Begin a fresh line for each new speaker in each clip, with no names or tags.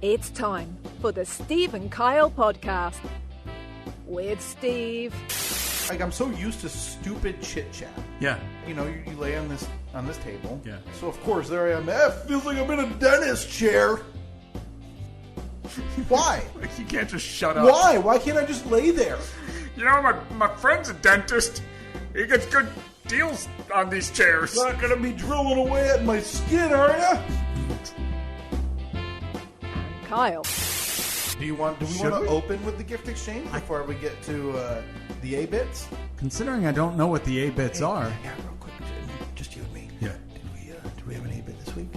It's time for the Steve and Kyle podcast with Steve.
Like, I'm so used to stupid chit chat.
Yeah.
You know, you lay on this table.
Yeah.
So of course there I am. It feels like I'm in a dentist chair. Why?
You can't just shut up.
Why? Why can't I just lay there?
You know, my friend's a dentist. He gets good deals on these chairs.
Not gonna be drilling away at my skin, are ya?
Kyle.
Do we want to open with the gift exchange before we get to the A-bits?
Considering I don't know what the A-bits are.
Yeah, real quick, just you and me.
Yeah.
Did we have an A-bit this week?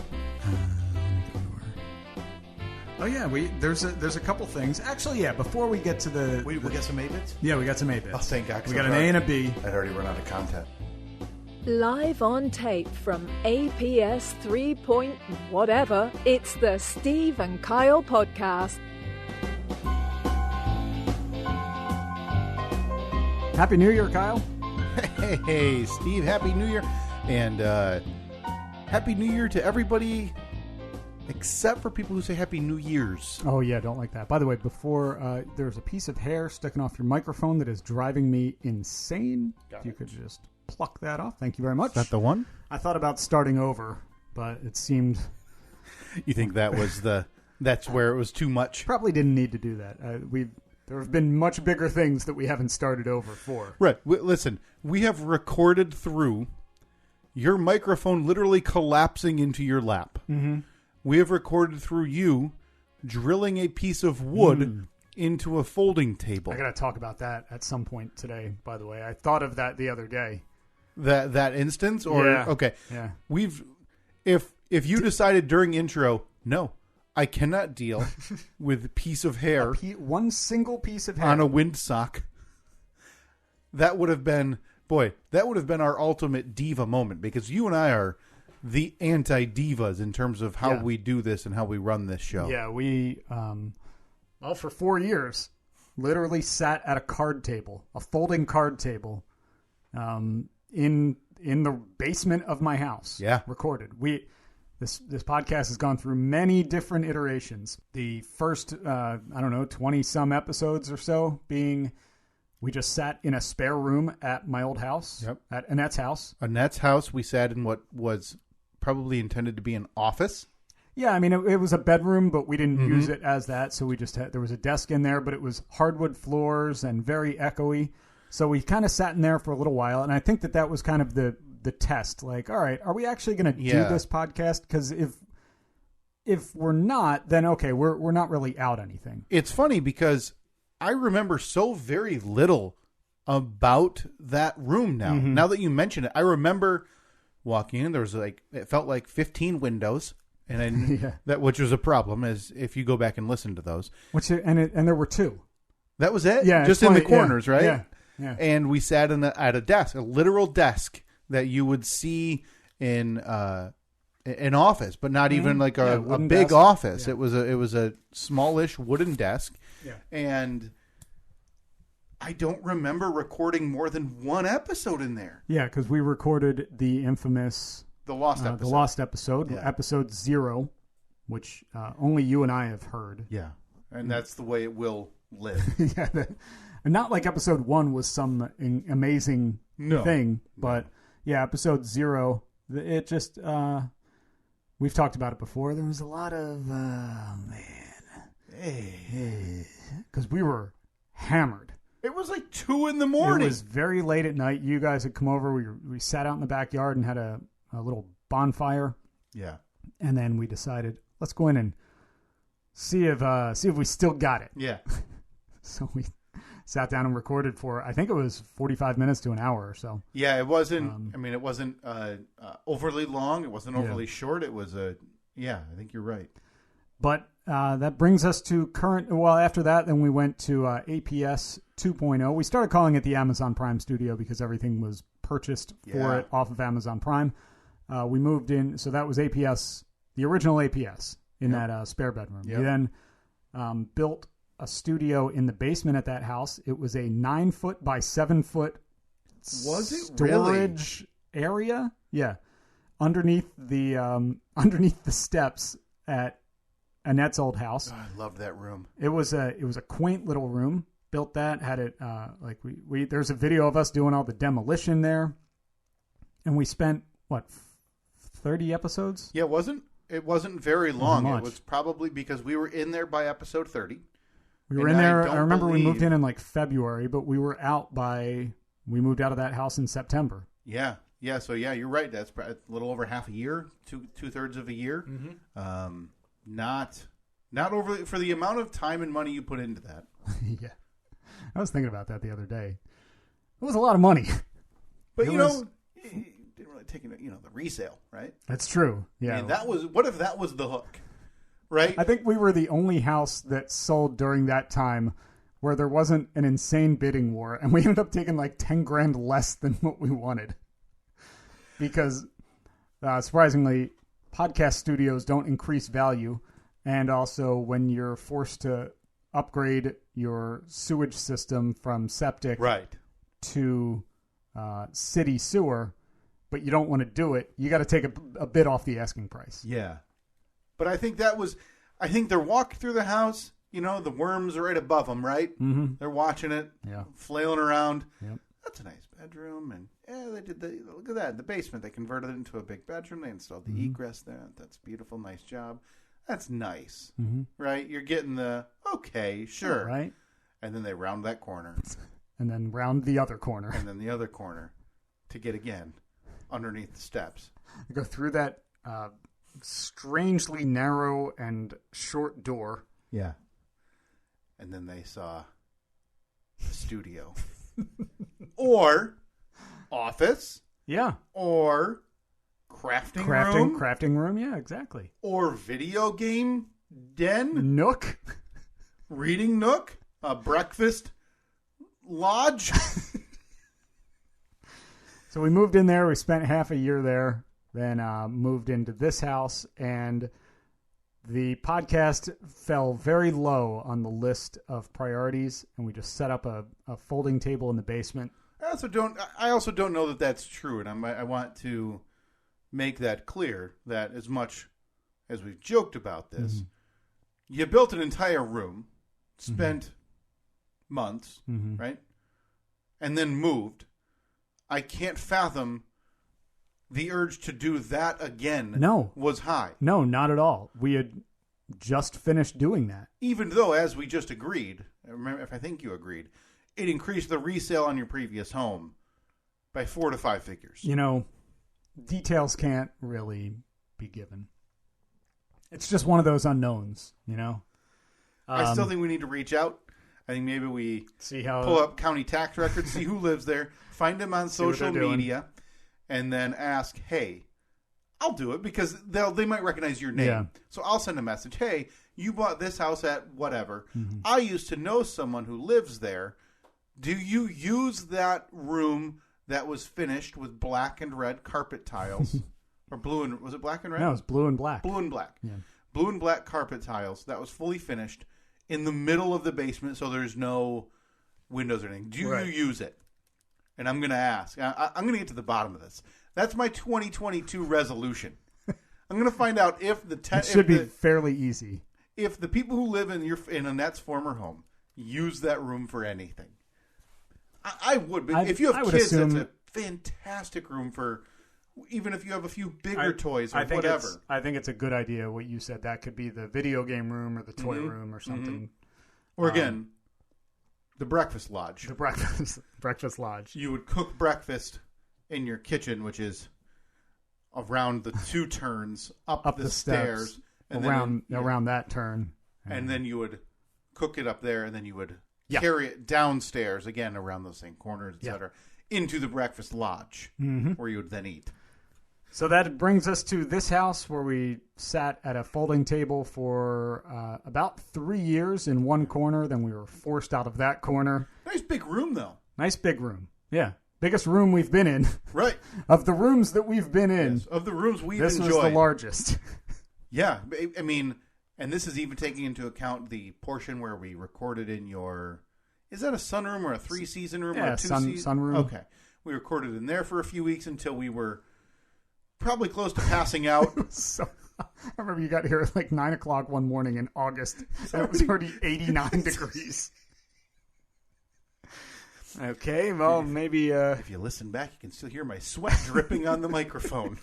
Oh yeah, there's a couple things. Actually, yeah. Before we get to
We got some A-bits?
yeah, we got some A-bits.
Oh, thank God.
We got an A and a B.
I'd already run out of content.
Live on tape from APS 3 point whatever, it's the Steve and Kyle podcast.
Happy New Year, Kyle.
Hey, Steve, Happy New Year. And Happy New Year to everybody except for people who say Happy New Year's.
Oh, yeah, don't like that. By the way, before, there's a piece of hair sticking off your microphone that is driving me insane. If you could just pluck that off. Thank you very much.
Is that the one?
I thought about starting over, but it seemed...
You think that was that's where it was too much?
Probably didn't need to do that. There have been much bigger things that we haven't started over for.
Right. Listen, we have recorded through your microphone literally collapsing into your lap.
Mm-hmm.
We have recorded through you drilling a piece of wood into a folding table.
I got to talk about that at some point today, by the way. I thought of that the other day.
That instance? Or
yeah.
Okay.
Yeah.
If you decided during intro, no, I cannot deal with a piece of hair.
One single piece of hair.
On a windsock. That would have been our ultimate diva moment, because you and I are the anti-divas in terms of how we do this and how we run this show.
Yeah, we, for 4 years, literally sat at a card table, a folding card table, in the basement of my house.
Yeah.
Recorded. This podcast has gone through many different iterations. The first, 20-some episodes or so being... We just sat in a spare room at my old house, at Annette's house.
Annette's house, we sat in what was probably intended to be an office.
Yeah, I mean, it was a bedroom, but we didn't use it as that. So we just there was a desk in there, but it was hardwood floors and very echoey. So we kind of sat in there for a little while. And I think that was kind of the test. Like, all right, are we actually going to do this podcast? Because if we're not, then okay, we're not really out anything.
It's funny because I remember so very little about that room now.
Mm-hmm.
Now that you mention it, I remember walking in. There was it felt like 15 windows, and which was a problem, as if you go back and listen to those.
And there were two.
That was it.
Yeah,
just in the corners, right?
Yeah, yeah.
And we sat at a desk, a literal desk that you would see in an office, but not even like a big
desk.
office.
Yeah.
It was a smallish wooden desk.
Yeah.
And I don't remember recording more than one episode in there.
Yeah, because we recorded the infamous...
The Lost episode.
Episode 0, which only you and I have heard.
Yeah. And that's the way it will live.
And not like episode 1 was some amazing thing, but episode 0, it just... we've talked about it before. There was a lot of... Because we were hammered.
It was like 2 in the morning.
It was very late at night. You guys had come over. We sat out in the backyard and had a little bonfire.
Yeah.
And then we decided, let's go in and see if we still got it.
Yeah.
So we sat down and recorded for, I think it was 45 minutes to an hour or so.
Yeah, it wasn't, it wasn't overly long. It wasn't overly short. It was I think you're right.
But that brings us to current. Well, after that, then we went to APS 2.0. We started calling it the Amazon Prime Studio because everything was purchased for it off of Amazon Prime. We moved in, so that was APS, the original APS in that spare bedroom.
Yep.
We then built a studio in the basement at that house. It was a 9-foot by 7-foot storage area. Yeah, underneath the steps at Annette's old house.
Oh, I loved that room.
It was a quaint little room. Built that, had it like we there's a video of us doing all the demolition there, and we spent 30 episodes.
Yeah, it wasn't very long.
Much.
It was probably because we were in there by episode 30.
We were in there. I remember we moved in like February, but we were out we moved out of that house in September.
Yeah. So you're right. That's a little over half a year, two-thirds of a year.
Mm-hmm.
Not over for the amount of time and money you put into that.
Yeah, I was thinking about that the other day. It was a lot of money,
but you didn't really take the resale, right?
That's true. Yeah,
I mean, what if that was the hook, right?
I think we were the only house that sold during that time where there wasn't an insane bidding war, and we ended up taking like $10,000 less than what we wanted. Because, surprisingly, podcast studios don't increase value. And also, when you're forced to upgrade your sewage system from septic to city sewer, but you don't want to do it, you got to take a bit off the asking price.
Yeah. But I think they're walking through the house, the worms are right above them, right?
Mm-hmm.
They're watching it, flailing around.
Yep.
That's a nice bedroom, and they did look at that in the basement. They converted it into a big bedroom. They installed the egress there. That's beautiful, nice job. That's nice, right? You're getting the okay, sure,
right?
And then they round that corner,
and then round the other corner,
and then the other corner to get again underneath the steps.
You go through that strangely narrow and short door.
Yeah, and then they saw the studio. Or office.
Yeah.
Or crafting room. Yeah, exactly. Or video game den.
Nook.
Reading nook. A breakfast lodge.
So we moved in there. We spent half a year there. Then moved into this house. And the podcast fell very low on the list of priorities, and we just set up a folding table in the basement.
I also don't know that that's true, and I want to make that clear that as much as we've joked about this, you built an entire room, spent months, right, and then moved. I can't fathom the urge to do that again was high.
No, not at all. We had just finished doing that.
Even though, as we just agreed, I think you agreed, it increased the resale on your previous home by 4 to 5 figures.
Details can't really be given. It's just one of those unknowns,
I still think we need to reach out. I think maybe we pull up county tax records, see who lives there, find them on social media, and then ask, hey, I'll do it because they might recognize your name. Yeah. So I'll send a message. Hey, you bought this house at whatever. I used to know someone who lives there. Do you use that room that was finished with black and red carpet tiles? Or blue and... Was it black and red?
No, it was blue and black.
Blue and black.
Yeah.
Blue and black carpet tiles that was fully finished in the middle of the basement so there's no windows or anything. Do you use it? And I'm going to ask. I'm going to get to the bottom of this. That's my 2022 resolution. I'm going to find out if the...
It should be fairly easy.
If the people who live in Annette's former home use that room for anything. I would. But if you have kids, it's a fantastic room for... Even if you have a few bigger toys or whatever.
I think it's a good idea what you said. That could be the video game room or the toy room or something.
Or again, the breakfast lodge.
The breakfast lodge.
You would cook breakfast in your kitchen, which is around the 2 turns up the stairs.
And around that turn.
And then you would cook it up there, and then you would carry it downstairs, again, around those same corners, etc., into the breakfast lodge, where you would then eat.
So that brings us to this house where we sat at a folding table for about 3 years in one corner. Then we were forced out of that corner.
Nice big room, though.
Nice big room. Yeah. Biggest room we've been in.
Right.
Of the rooms that we've been in.
Yes, of the rooms we've
enjoyed. This was the largest.
Yeah. I mean, and this is even taking into account the portion where we recorded in your... Is that a sunroom or a 3-season room or a 2-season?
Sunroom.
Okay. We recorded in there for a few weeks until we were probably close to passing out.
I remember you got here at like 9 o'clock one morning in August, and it was already 89 degrees. Okay, well, maybe...
If you listen back, you can still hear my sweat dripping on the microphone.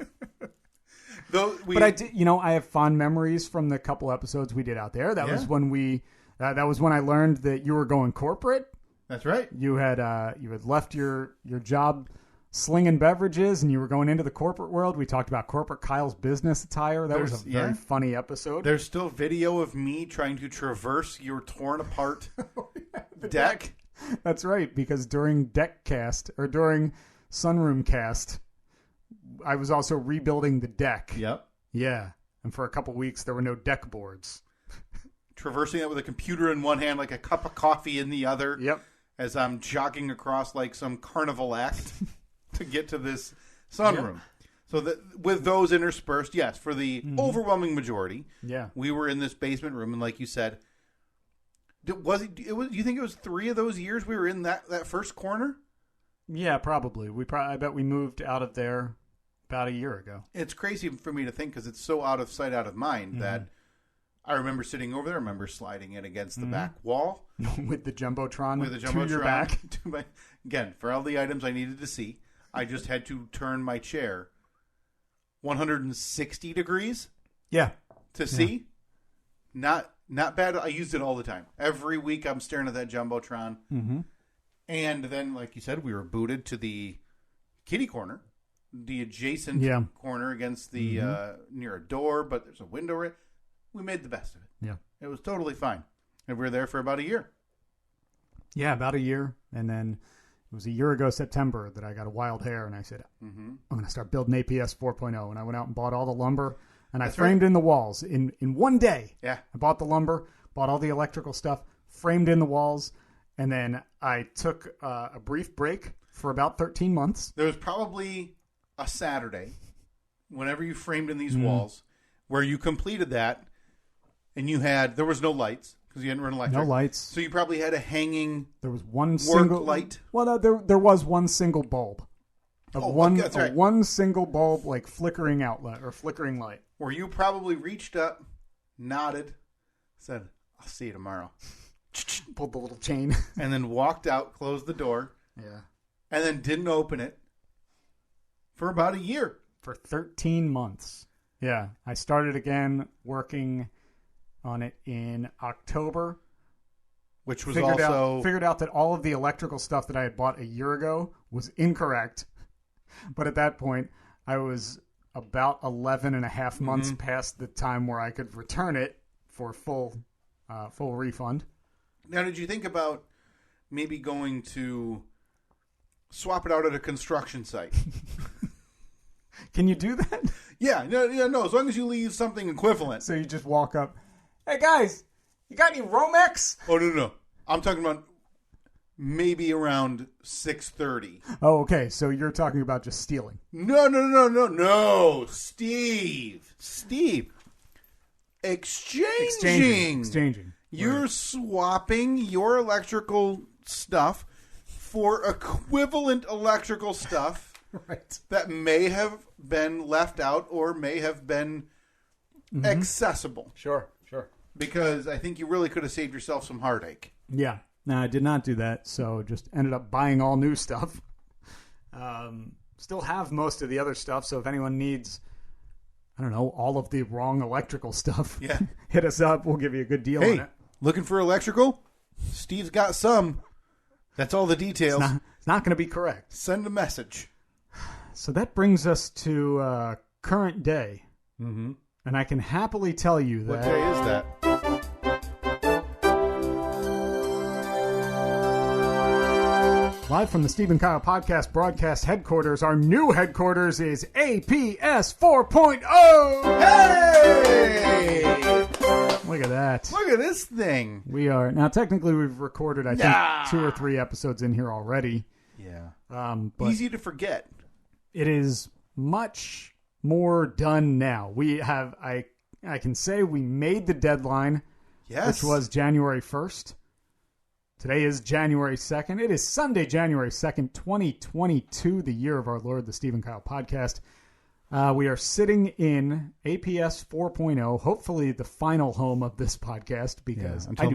But I did, I have fond memories from the couple episodes we did out there. That was when that was when I learned that you were going corporate.
That's right.
You had left your job slinging beverages, and you were going into the corporate world. We talked about corporate Kyle's business attire. That was a very funny episode.
There's still video of me trying to traverse your torn apart deck.
That's right, because during during Sunroom Cast, I was also rebuilding the deck.
Yep.
Yeah, and for a couple weeks there were no deck boards.
Traversing it with a computer in one hand, like a cup of coffee in the other.
Yep.
As I'm jogging across like some carnival act to get to this sunroom. Yep. So that with those interspersed, yes, for the overwhelming majority, we were in this basement room, and like you said, you think it was 3 of those years we were in that first corner? Yeah,
probably. I bet we moved out of there about a year ago.
It's crazy for me to think because it's so out of sight, out of mind that I remember sitting over there. I remember sliding it against the back wall.
With the Jumbotron.
To
your back.
Again, for all the items I needed to see, I just had to turn my chair 160 degrees to see. Not bad. I used it all the time. Every week I'm staring at that Jumbotron. Mm-hmm. And then, like you said, we were booted to the kitty corner, the adjacent corner against the near a door, but there's a window right. We made the best of it.
Yeah.
It was totally fine. And we were there for about a year.
Yeah, about a year. And then it was a year ago, September, that I got a wild hair, and I said, I'm going to start building APS 4.0. And I went out and bought all the lumber, and I framed in the walls in one day.
Yeah.
I bought the lumber, bought all the electrical stuff, framed in the walls, and then I took a brief break for about 13 months.
There was probably a Saturday, whenever you framed in these walls, where you completed that, and there was no lights because you hadn't run electric.
No lights.
So you probably had a hanging.
There was one single
light.
Well, there was one single bulb. One single bulb, like flickering outlet or flickering light.
Where you probably reached up, nodded, said, "I'll see you tomorrow."
Pulled the little chain,
and then walked out, closed the door.
Yeah.
And then didn't open it for about a year.
For 13 months. Yeah. I started again working on it in October,
which was
figured out that all of the electrical stuff that I had bought a year ago was incorrect. But at that point, I was about 11 and a half months past the time where I could return it for full refund.
Now, did you think about maybe going to swap it out at a construction site?
Can you do that?
Yeah, no. As long as you leave something equivalent.
So you just walk up. Hey guys, you got any Romex?
Oh no! I'm talking about maybe around 6:30.
Oh, okay. So you're talking about just stealing?
No, Steve. Exchanging. You're swapping your electrical stuff for equivalent electrical stuff
right.
that may have been left out or may have been accessible.
Sure.
Because I think you really could have saved yourself some heartache.
Yeah. No, I did not do that, so just ended up buying all new stuff. Still have most of the other stuff, so if anyone needs, I don't know, all of the wrong electrical stuff, hit us up. We'll give you a good deal on it.
Looking for electrical? Steve's got some. That's all the details.
It's not going to be correct.
Send a message.
So that brings us to current day. Mm-hmm. And I can happily tell you that...
What day is that?
Live from the Steve and Kyle Podcast broadcast headquarters, our new headquarters is APS 4.0!
Hey!
Look at that.
Look at this thing.
We are... Now, technically, we've recorded, I think, 2 or 3 episodes in here already.
Yeah.
But
easy to forget.
It is much more done now. We have... I can say we made the deadline, which was January 1st. Today is January 2nd. It is Sunday, January 2nd, 2022, the year of our Lord, the Steve and Kyle Podcast. We are sitting in APS 4.0, hopefully the final home of this podcast. Because
until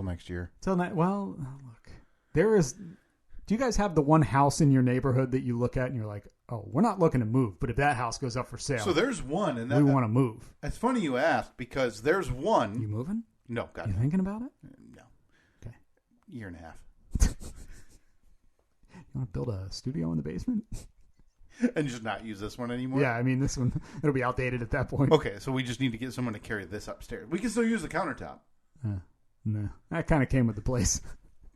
next year.
Well, look, there is. Do you guys have the one house in your neighborhood that you look at and you're like, oh, we're not looking to move, but if that house goes up for sale,
so there's one, and
we want to move.
It's funny you asked because there's one.
You moving?
No, God.
You thinking about it?
No.
Okay.
Year and a half.
You want to build a studio in the basement?
And just not use this one anymore?
Yeah, I mean, this one, it'll be outdated at that point.
Okay, so we just need to get someone to carry this upstairs. We can still use the countertop.
No. That kind of came with the place.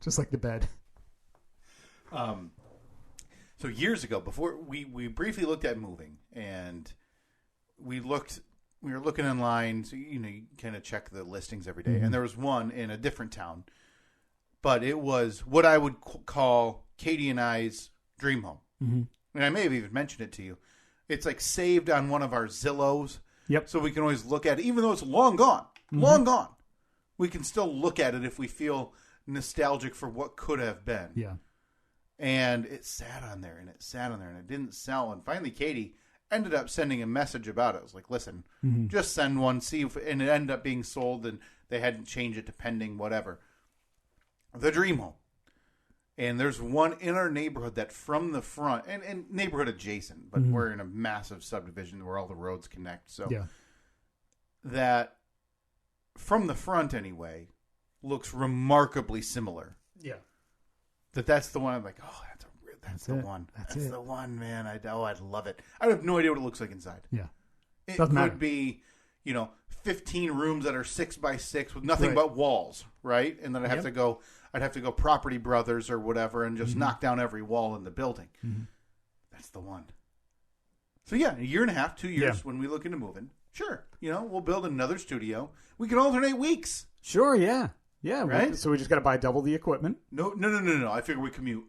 Just like the bed.
So years ago, before we briefly looked at moving, and we were looking online, so you kind of check the listings every day, and there was one in a different town, but it was what I would call Katie and I's dream home. And I may have even mentioned it to you. It's like saved on one of our Zillows.
Yep.
So we can always look at it, even though it's long gone. Long gone. We can still look at it if we feel nostalgic for what could have been.
Yeah.
And it sat on there, and it didn't sell. And finally, Katie ended up sending a message about it. I was like, listen, just send one, see if, and it ended up being sold, and they hadn't changed it to pending, whatever. The dream home. And there's one in our neighborhood that from the front, and neighborhood adjacent, but we're in a massive subdivision where all the roads connect. So that from the front anyway looks remarkably similar.
Yeah.
That's the one I'm like, oh, that's the one. That's the one, man. I'd love it. I have no idea what it looks like inside.
Yeah.
It could be, 15 rooms that are 6x6 with nothing but walls, right? And then I'd have to go Property Brothers or whatever and just knock down every wall in the building. That's the one. So yeah, a year and a half, 2 years when we look into moving. Sure. We'll build another studio. We can alternate weeks.
Sure, yeah. Yeah,
right?
So we just got to buy double the equipment.
No. I figure we commute.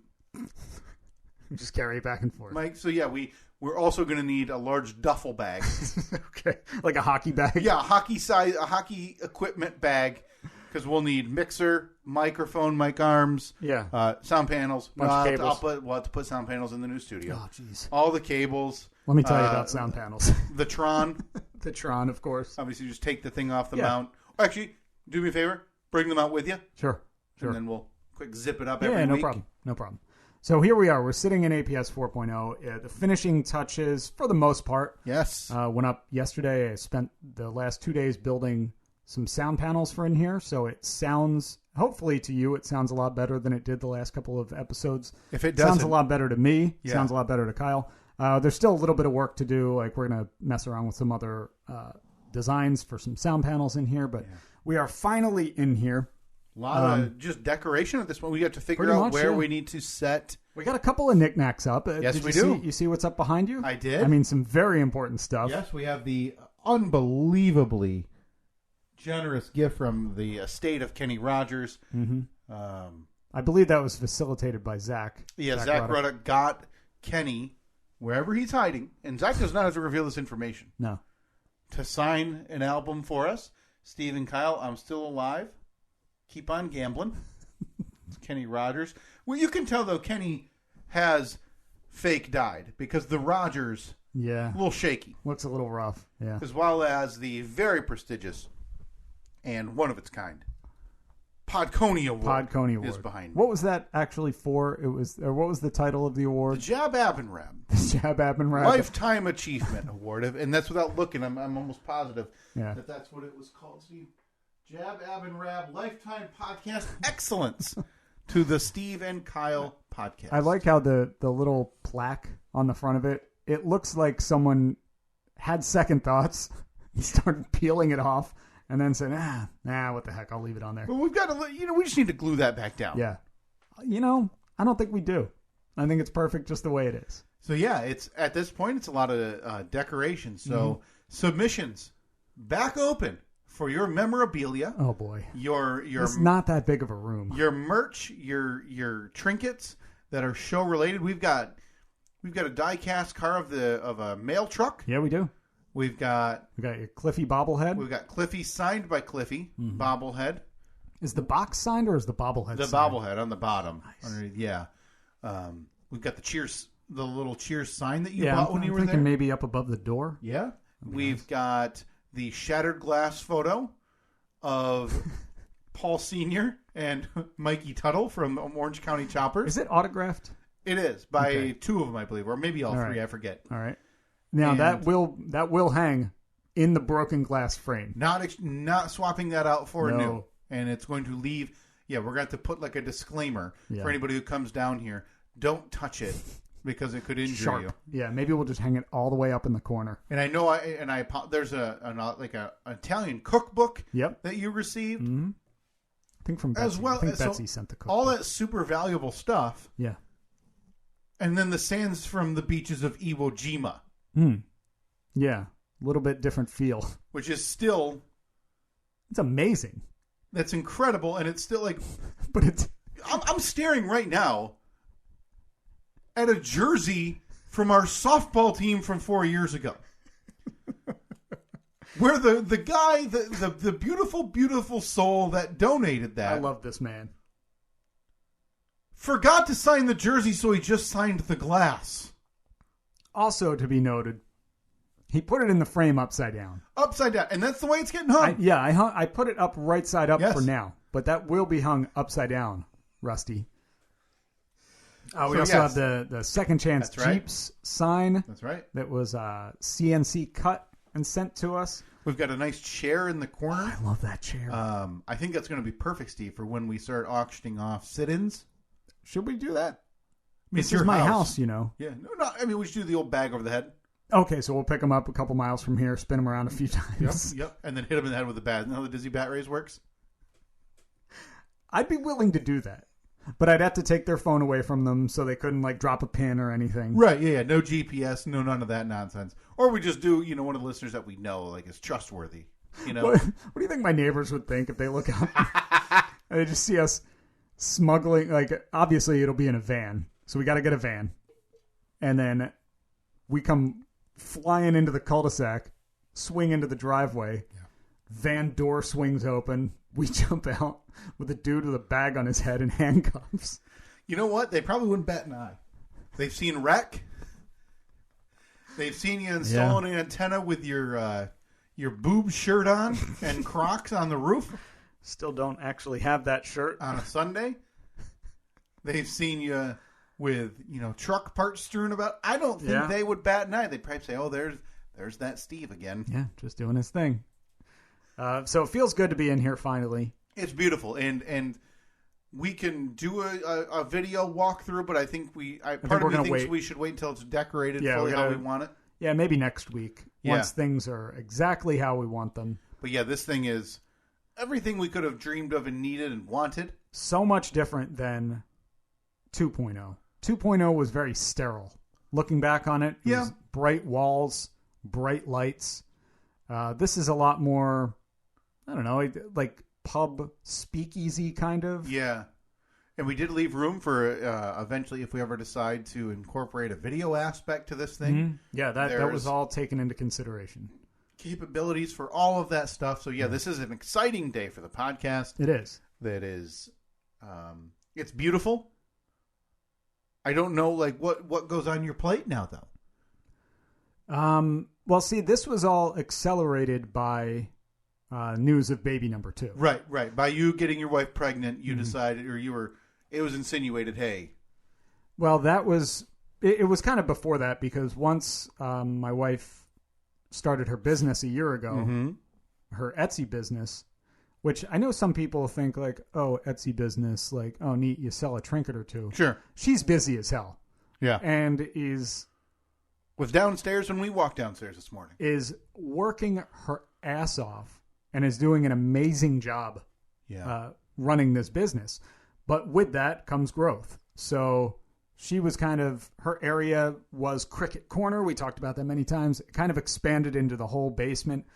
Just carry it back and forth.
Mike, so yeah, we're also going to need a large duffel bag.
Okay. Like a hockey bag?
Yeah, a hockey equipment bag, because we'll need mixer, microphone, mic arms, sound panels.
Bunch of cables.
We'll have to put sound panels in the new studio.
Oh, jeez.
All the cables.
Let me tell you about sound panels.
The Tron.
The Tron, of course.
Obviously, just take the thing off the mount. Actually, do me a favor. Bring them out with you.
Sure.
And then we'll quick zip it up every week.
No problem. So here we are. We're sitting in APS 4.0. The finishing touches, for the most part, went up yesterday. I spent the last 2 days building some sound panels for in here. So it sounds, hopefully to you, it sounds a lot better than it did the last couple of episodes.
If it doesn't,
sounds a lot better to me. Sounds a lot better to Kyle. There's still a little bit of work to do. Like we're going to mess around with some other designs for some sound panels in here. But we are finally in here.
A lot of just decoration at this point. We got to figure out where we need to set.
We got a couple of knickknacks up.
Yes, we do.
You see what's up behind you?
I did.
I mean, some very important stuff.
Yes, we have the unbelievably generous gift from the estate of Kenny Rogers.
I believe that was facilitated by Zach.
Yeah, Zach Ruddock got Kenny, wherever he's hiding, and Zach does not have to reveal this information.
No.
To sign an album for us. Steve and Kyle, I'm Still Alive. Keep on gambling. It's Kenny Rogers. Well, you can tell, though, Kenny has fake died because the Rogers, a little shaky.
Looks a little rough,
as well as the very prestigious and one of its kind Podconey Award is behind me.
What was that actually for? What was the title of the award?
The Jab Abinrab.
The Jab Abinrab.
Lifetime Achievement Award. And that's without looking. I'm almost positive that that's what it was called, Steve. Jab Abinrab Lifetime Podcast Excellence to the Steve and Kyle podcast.
I like how the little plaque on the front of it, it looks like someone had second thoughts, started peeling it off, and then said, what the heck, I'll leave it on there.
Well, we've got to, we just need to glue that back down.
Yeah. I don't think we do. I think it's perfect just the way it is.
So, it's at this point, it's a lot of decoration. So, submissions back open for your memorabilia.
Oh, boy.
It's
not that big of a room.
Your merch, your trinkets that are show related. We've got a die-cast car of a mail truck.
Yeah, we do.
We got
your Cliffy bobblehead.
We've got Cliffy signed by Cliffy bobblehead.
Is the box signed or is the bobblehead
the
signed?
Bobblehead on the bottom.
Nice.
Underneath, yeah. We've got the Cheers the little Cheers sign that you bought when you were there.
Maybe up above the door.
Yeah. We've got the shattered glass photo of Paul Sr. and Mikey Tuttle from Orange County Choppers.
Is it autographed?
It is by two of them, I believe, or maybe all three. I forget.
All right. Now that will hang in the broken glass frame.
Not swapping that out for a new, and it's going to leave. Yeah, we're going to have to put like a disclaimer for anybody who comes down here. Don't touch it because it could injure you.
Yeah, maybe we'll just hang it all the way up in the corner.
And I know there's an Italian cookbook that you received.
Mm-hmm. I think from Betsy. Betsy sent the cookbook.
All that super valuable stuff.
Yeah.
And then the sands from the beaches of Iwo Jima.
Yeah, a little bit different feel.
Which is still...
It's amazing.
That's incredible, and it's still like...
But it's...
I'm staring right now at a jersey from our softball team from 4 years ago. Where the guy, the beautiful, beautiful soul that donated that...
I love this man.
Forgot to sign the jersey, so he just signed the glass.
Also to be noted, he put it in the frame upside down.
Upside down, and that's the way it's getting hung.
I put it up right side up for now, but that will be hung upside down, Rusty. We also have the Second Chance Jeeps sign.
That's right.
That was CNC cut and sent to us.
We've got a nice chair in the corner.
I love that chair.
I think that's going to be perfect, Steve, for when we start auctioning off sit-ins.
Should we do that?
It's
this is my house, you know.
Yeah. No, I mean, we should do the old bag over the head.
Okay, so we'll pick them up a couple miles from here, spin them around a few times.
Yep. And then hit them in the head with a bat. Isn't that how the Dizzy Bat Race works?
I'd be willing to do that. But I'd have to take their phone away from them so they couldn't, like, drop a pin or anything.
Right, yeah. No GPS, no none of that nonsense. Or we just do, one of the listeners that we know, like, is trustworthy.
What do you think my neighbors would think if they look out and they just see us smuggling? Like, obviously it'll be in a van. So we got to get a van. And then we come flying into the cul-de-sac, swing into the driveway. Yeah. Van door swings open. We jump out with a dude with a bag on his head and handcuffs.
You know what? They probably wouldn't bat an eye. They've seen wreck. They've seen you installing an antenna with your boob shirt on and Crocs on the roof.
Still don't actually have that shirt.
On a Sunday. They've seen you with, truck parts strewn about. I don't think they would bat an eye. They'd probably say, oh, there's that Steve again.
Yeah, just doing his thing. So it feels good to be in here finally.
It's beautiful, and we can do a video walkthrough, but I think part of me thinks we should wait until it's decorated fully how we want it.
Yeah, maybe next week once things are exactly how we want them.
But yeah, this thing is everything we could have dreamed of and needed and wanted.
So much different than 2.0. 2.0 was very sterile. Looking back on it, was bright walls, bright lights. This is a lot more, I don't know, like pub speakeasy kind of.
Yeah. And we did leave room for eventually, if we ever decide to incorporate a video aspect to this thing.
Mm-hmm. Yeah, that was all taken into consideration.
Capabilities for all of that stuff. So yeah, this is an exciting day for the podcast.
It is.
That is, it's beautiful. I don't know, like what goes on your plate now, though.
Well, see, this was all accelerated by news of baby number 2.
Right. By you getting your wife pregnant, you decided, or it was insinuated, hey.
Well, that was, it was kind of before that, because once my wife started her business a year ago, her Etsy business, which I know some people think like, oh, Etsy business, like, oh, neat, you sell a trinket or two.
Sure.
She's busy as hell.
Yeah.
And was
downstairs when we walked downstairs this morning.
Is working her ass off and is doing an amazing job running this business. But with that comes growth. So she was her area was Cricket Corner. We talked about that many times. It kind of expanded into the whole basement.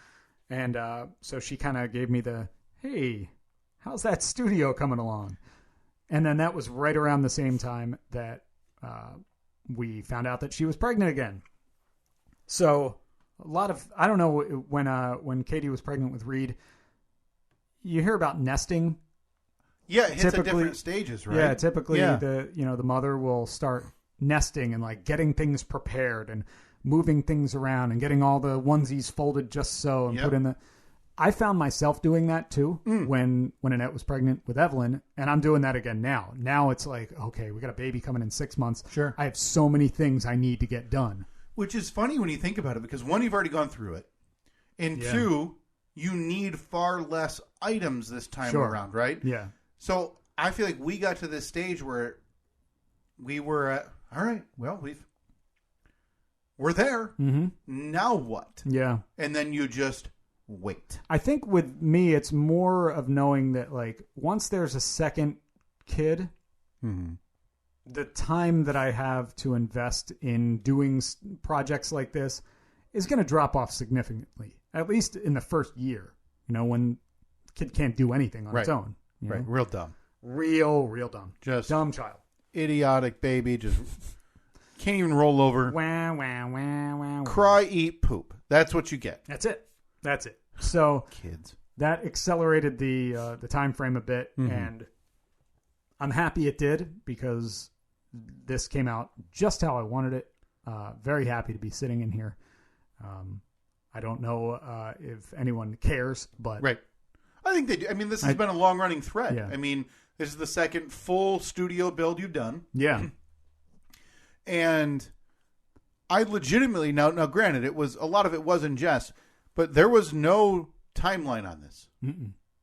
And so she kind of gave me the, hey, how's that studio coming along? And then that was right around the same time that we found out that she was pregnant again. So a lot of, I don't know, when Katie was pregnant with Reed, you hear about nesting.
Yeah, it hits at different stages, right?
Yeah, typically the mother will start nesting and like getting things prepared and moving things around and getting all the onesies folded just so and put in the. I found myself doing that too when Annette was pregnant with Evelyn, and I'm doing that again now. Now it's like, okay, we got a baby coming in 6 months.
Sure.
I have so many things I need to get done.
Which is funny when you think about it, because one, you've already gone through it, and two, you need far less items this time around, right?
Yeah.
So I feel like we got to this stage where we were at, all right, well, we're there. Mm-hmm. Now what?
Yeah.
And then you just wait.
I think with me, it's more of knowing that, like, once there's a second kid, the time that I have to invest in doing projects like this is going to drop off significantly, at least in the first year, when the kid can't do anything on its own.
Right. Real dumb.
Real dumb.
Just
dumb child.
Idiotic baby. Just can't even roll over.
Wah, wah, wah, wah, wah.
Cry, eat, poop. That's what you get.
That's it. So
kids,
that accelerated the time frame a bit, and I'm happy it did because this came out just how I wanted it. Very happy to be sitting in here. I don't know if anyone cares, but
right. I think they do. I mean, this has been a long running thread.
Yeah.
I mean, this is the second full studio build you've done.
Yeah,
and I legitimately now granted, it was a lot of it was in jest. But there was no timeline on this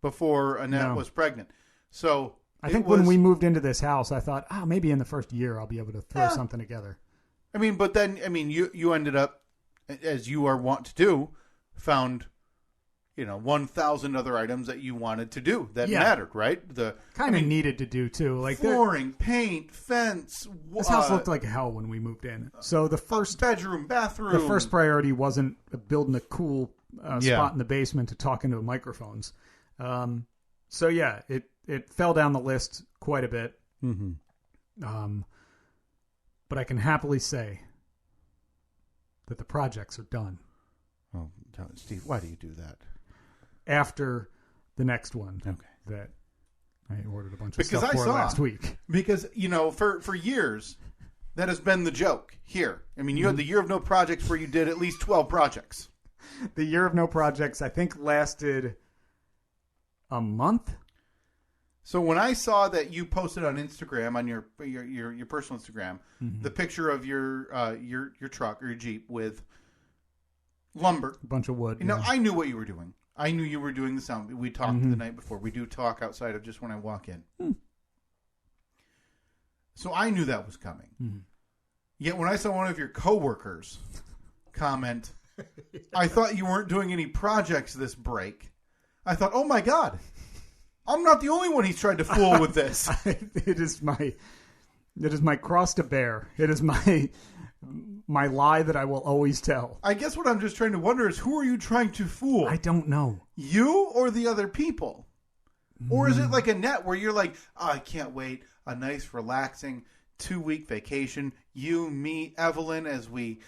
before Annette was pregnant. So
I think when we moved into this house, I thought, maybe in the first year I'll be able to throw something together.
I mean, but then, you ended up, as you are wont to do, found, 1,000 other items that you wanted to do that mattered, right?
Kind of needed to do too, like
flooring, paint, fence.
This house looked like hell when we moved in. So the first
bedroom, bathroom.
The first priority wasn't building a cool spot in the basement to talk into microphones. So yeah, it fell down the list quite a bit. But I can happily say that the projects are done.
Oh, Steve, why do you do that?
After the next one, that I ordered a bunch of stuff for last week.
Because for years, that has been the joke here. I mean, you had the year of no projects where you did at least 12 projects.
The year of no projects, I think, lasted a month.
So when I saw that you posted on Instagram, on your personal Instagram, the picture of your truck or your Jeep with lumber,
a bunch of wood.
I knew what you were doing. I knew you were doing the sound. We talked the night before. We do talk outside of just when I walk in. So I knew that was coming. Yet when I saw one of your coworkers comment, I thought you weren't doing any projects this break. I thought, oh my God, I'm not the only one he's tried to fool with this.
It is my cross to bear. It is my lie that I will always tell.
I guess what I'm just trying to wonder is, who are you trying to fool?
I don't know.
You or the other people? Or is it like Annette where you're like, I can't wait, a nice relaxing 2-week vacation, you, me, Evelyn, as we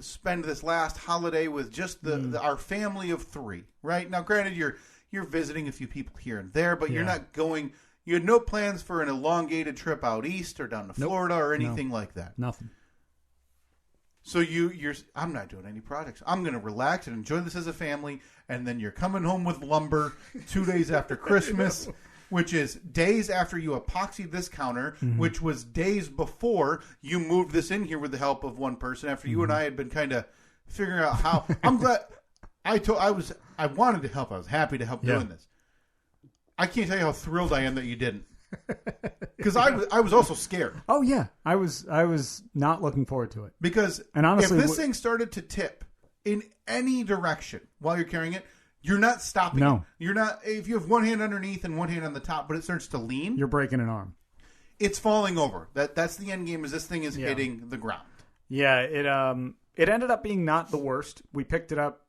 spend this last holiday with just our family of 3, right? Now, granted, you're visiting a few people here and there, but you're not going. You had no plans for an elongated trip out east or down to Florida or anything like that.
Nothing.
So I'm not doing any projects. I'm going to relax and enjoy this as a family, and then you're coming home with lumber 2 days after Christmas, which is days after you epoxied this counter, which was days before you moved this in here with the help of one person. After you and I had been kind of figuring out how. I'm glad. I wanted to help. I was happy to help doing this. I can't tell you how thrilled I am that you didn't, because I was also scared.
Oh yeah, I was not looking forward to it,
because
honestly,
if this thing started to tip in any direction while you're carrying it, you're not stopping.
No,
it. You're not. If you have one hand underneath and one hand on the top, but it starts to lean,
you're breaking an arm.
It's falling over. That's the end game. Is this thing is hitting the ground?
Yeah, it ended up being not the worst. We picked it up.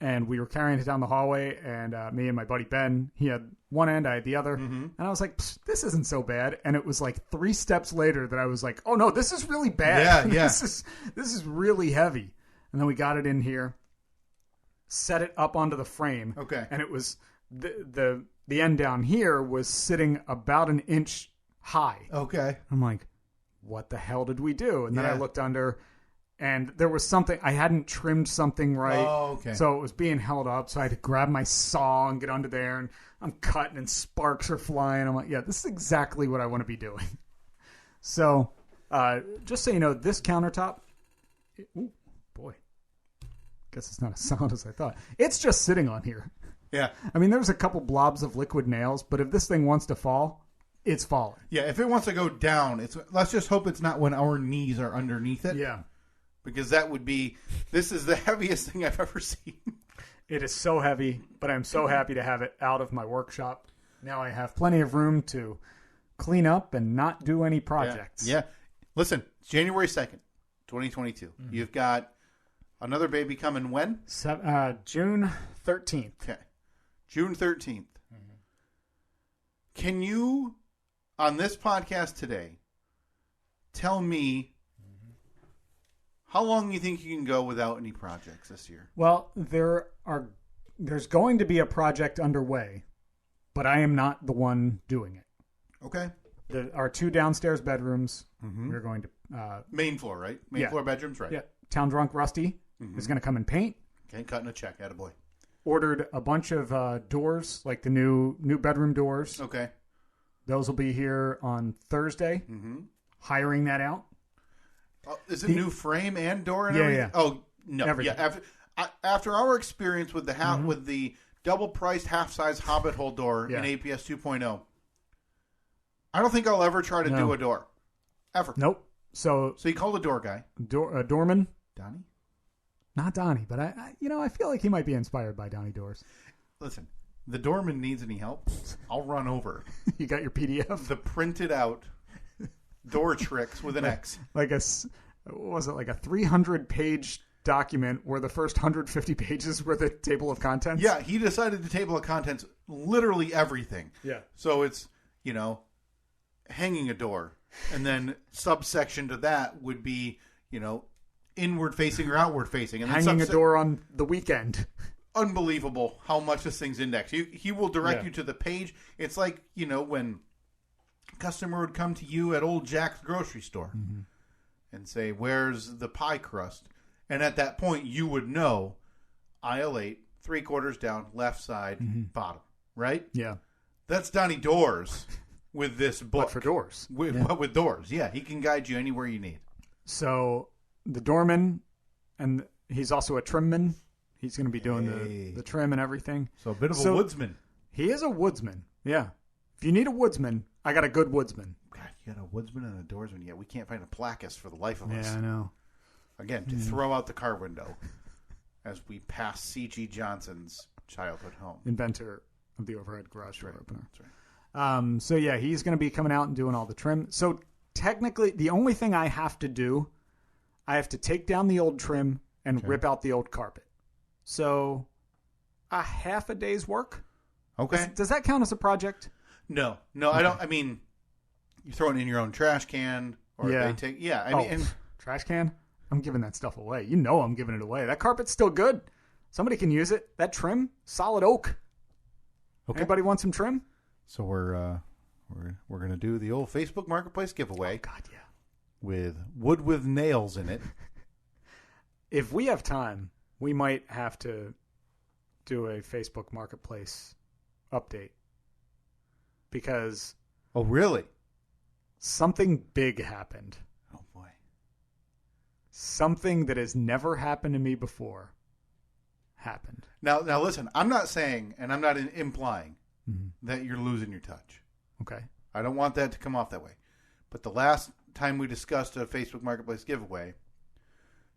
And we were carrying it down the hallway, and me and my buddy Ben, he had one end, I had the other. And I was like, this isn't so bad. And it was like 3 steps later that I was like, oh, no, this is really bad.
Yeah.
This is really heavy. And then we got it in here, set it up onto the frame.
Okay.
And it was the end down here was sitting about an inch high.
Okay.
I'm like, what the hell did we do? And then I
Yeah.
looked under, and there was something, I hadn't trimmed something right.
Oh, okay.
So it was being held up. So I had to grab my saw and get under there, and I'm cutting and sparks are flying. I'm like, yeah, this is exactly what I want to be doing. So just so you know, this countertop, ooh, boy, guess it's not as solid as I thought. It's just sitting on here.
Yeah.
I mean, there's a couple blobs of liquid nails, but if this thing wants to fall, it's falling.
Yeah, if it wants to go down, let's just hope it's not when our knees are underneath it.
Yeah.
Because that would be, this is the heaviest thing I've ever seen.
It is so heavy, but I'm so happy to have it out of my workshop. Now I have plenty of room to clean up and not do any projects.
Yeah. Listen, it's January 2nd, 2022.
Mm-hmm.
You've got another baby coming when?
June 13th.
Okay. June 13th. Can you, on this podcast today, tell me how long you think you can go without any projects this year?
Well, there's going to be a project underway, but I am not the one doing it.
Okay.
Our 2 downstairs bedrooms, we're going to...
Main floor, right? Main floor bedrooms, right?
Yeah. Town Drunk Rusty is going to come and paint.
Okay, cutting a check, attaboy.
Ordered a bunch of doors, like the new bedroom doors.
Okay.
Those will be here on Thursday. Hiring that out.
Is it new frame and door and
Yeah,
everything?
yeah.
Oh, no.
Everything.
Yeah, after our experience with the with the double-priced half-size Hobbit hole door in APS 2.0, I don't think I'll ever try to do a door. Ever.
Nope. So
you called a door guy.
Doorman.
Donnie?
Not Donnie, but I feel like he might be inspired by Donnie Doors.
Listen, the doorman needs any help, I'll run over.
You got your PDF?
The printed out door tricks with an X.
Like what was it, like a 300-page document where the first 150 pages were the table of contents?
Yeah, he decided the table of contents, literally everything.
Yeah.
So it's, hanging a door. And then subsection to that would be, inward facing or outward facing. And then
hanging a door on the weekend.
Unbelievable how much this thing's indexed. He will direct you to the page. It's like, when a customer would come to you at old Jack's grocery store and say, where's the pie crust? And at that point, you would know aisle 8, 3/4 down, left side, bottom, right?
Yeah.
That's Donnie Doors with this book.
But for doors.
With doors, yeah. He can guide you anywhere you need.
So the doorman, and he's also a trimman. He's going to be doing the trim and everything.
So a bit of a woodsman.
He is a woodsman, yeah. If you need a woodsman, I got a good woodsman.
God, you got a woodsman and a doorsman. Yeah, we can't find a plaquist for the life of us.
Yeah, I know.
Again, to throw out the car window as we pass C.G. Johnson's childhood home.
Inventor of the overhead garage door opener.
That's right.
So yeah, he's going to be coming out and doing all the trim. So technically, the only thing I have to do, I have to take down the old trim and rip out the old carpet. So a half a day's work.
Okay.
Does that count as a project?
No, I don't. I mean, you throw it in your own trash can, or they take. Yeah, I mean,
trash can. I'm giving that stuff away. You know, I'm giving it away. That carpet's still good. Somebody can use it. That trim, solid oak. Okay. Anybody want some trim?
So we're gonna do the old Facebook Marketplace giveaway.
Oh, God, yeah.
With wood with nails in it.
If we have time, we might have to do a Facebook Marketplace update. Because...
Oh, really?
Something big happened.
Oh, boy.
Something that has never happened to me before happened.
Now listen, I'm not saying, and I'm not implying, that you're losing your touch.
Okay.
I don't want that to come off that way. But the last time we discussed a Facebook Marketplace giveaway,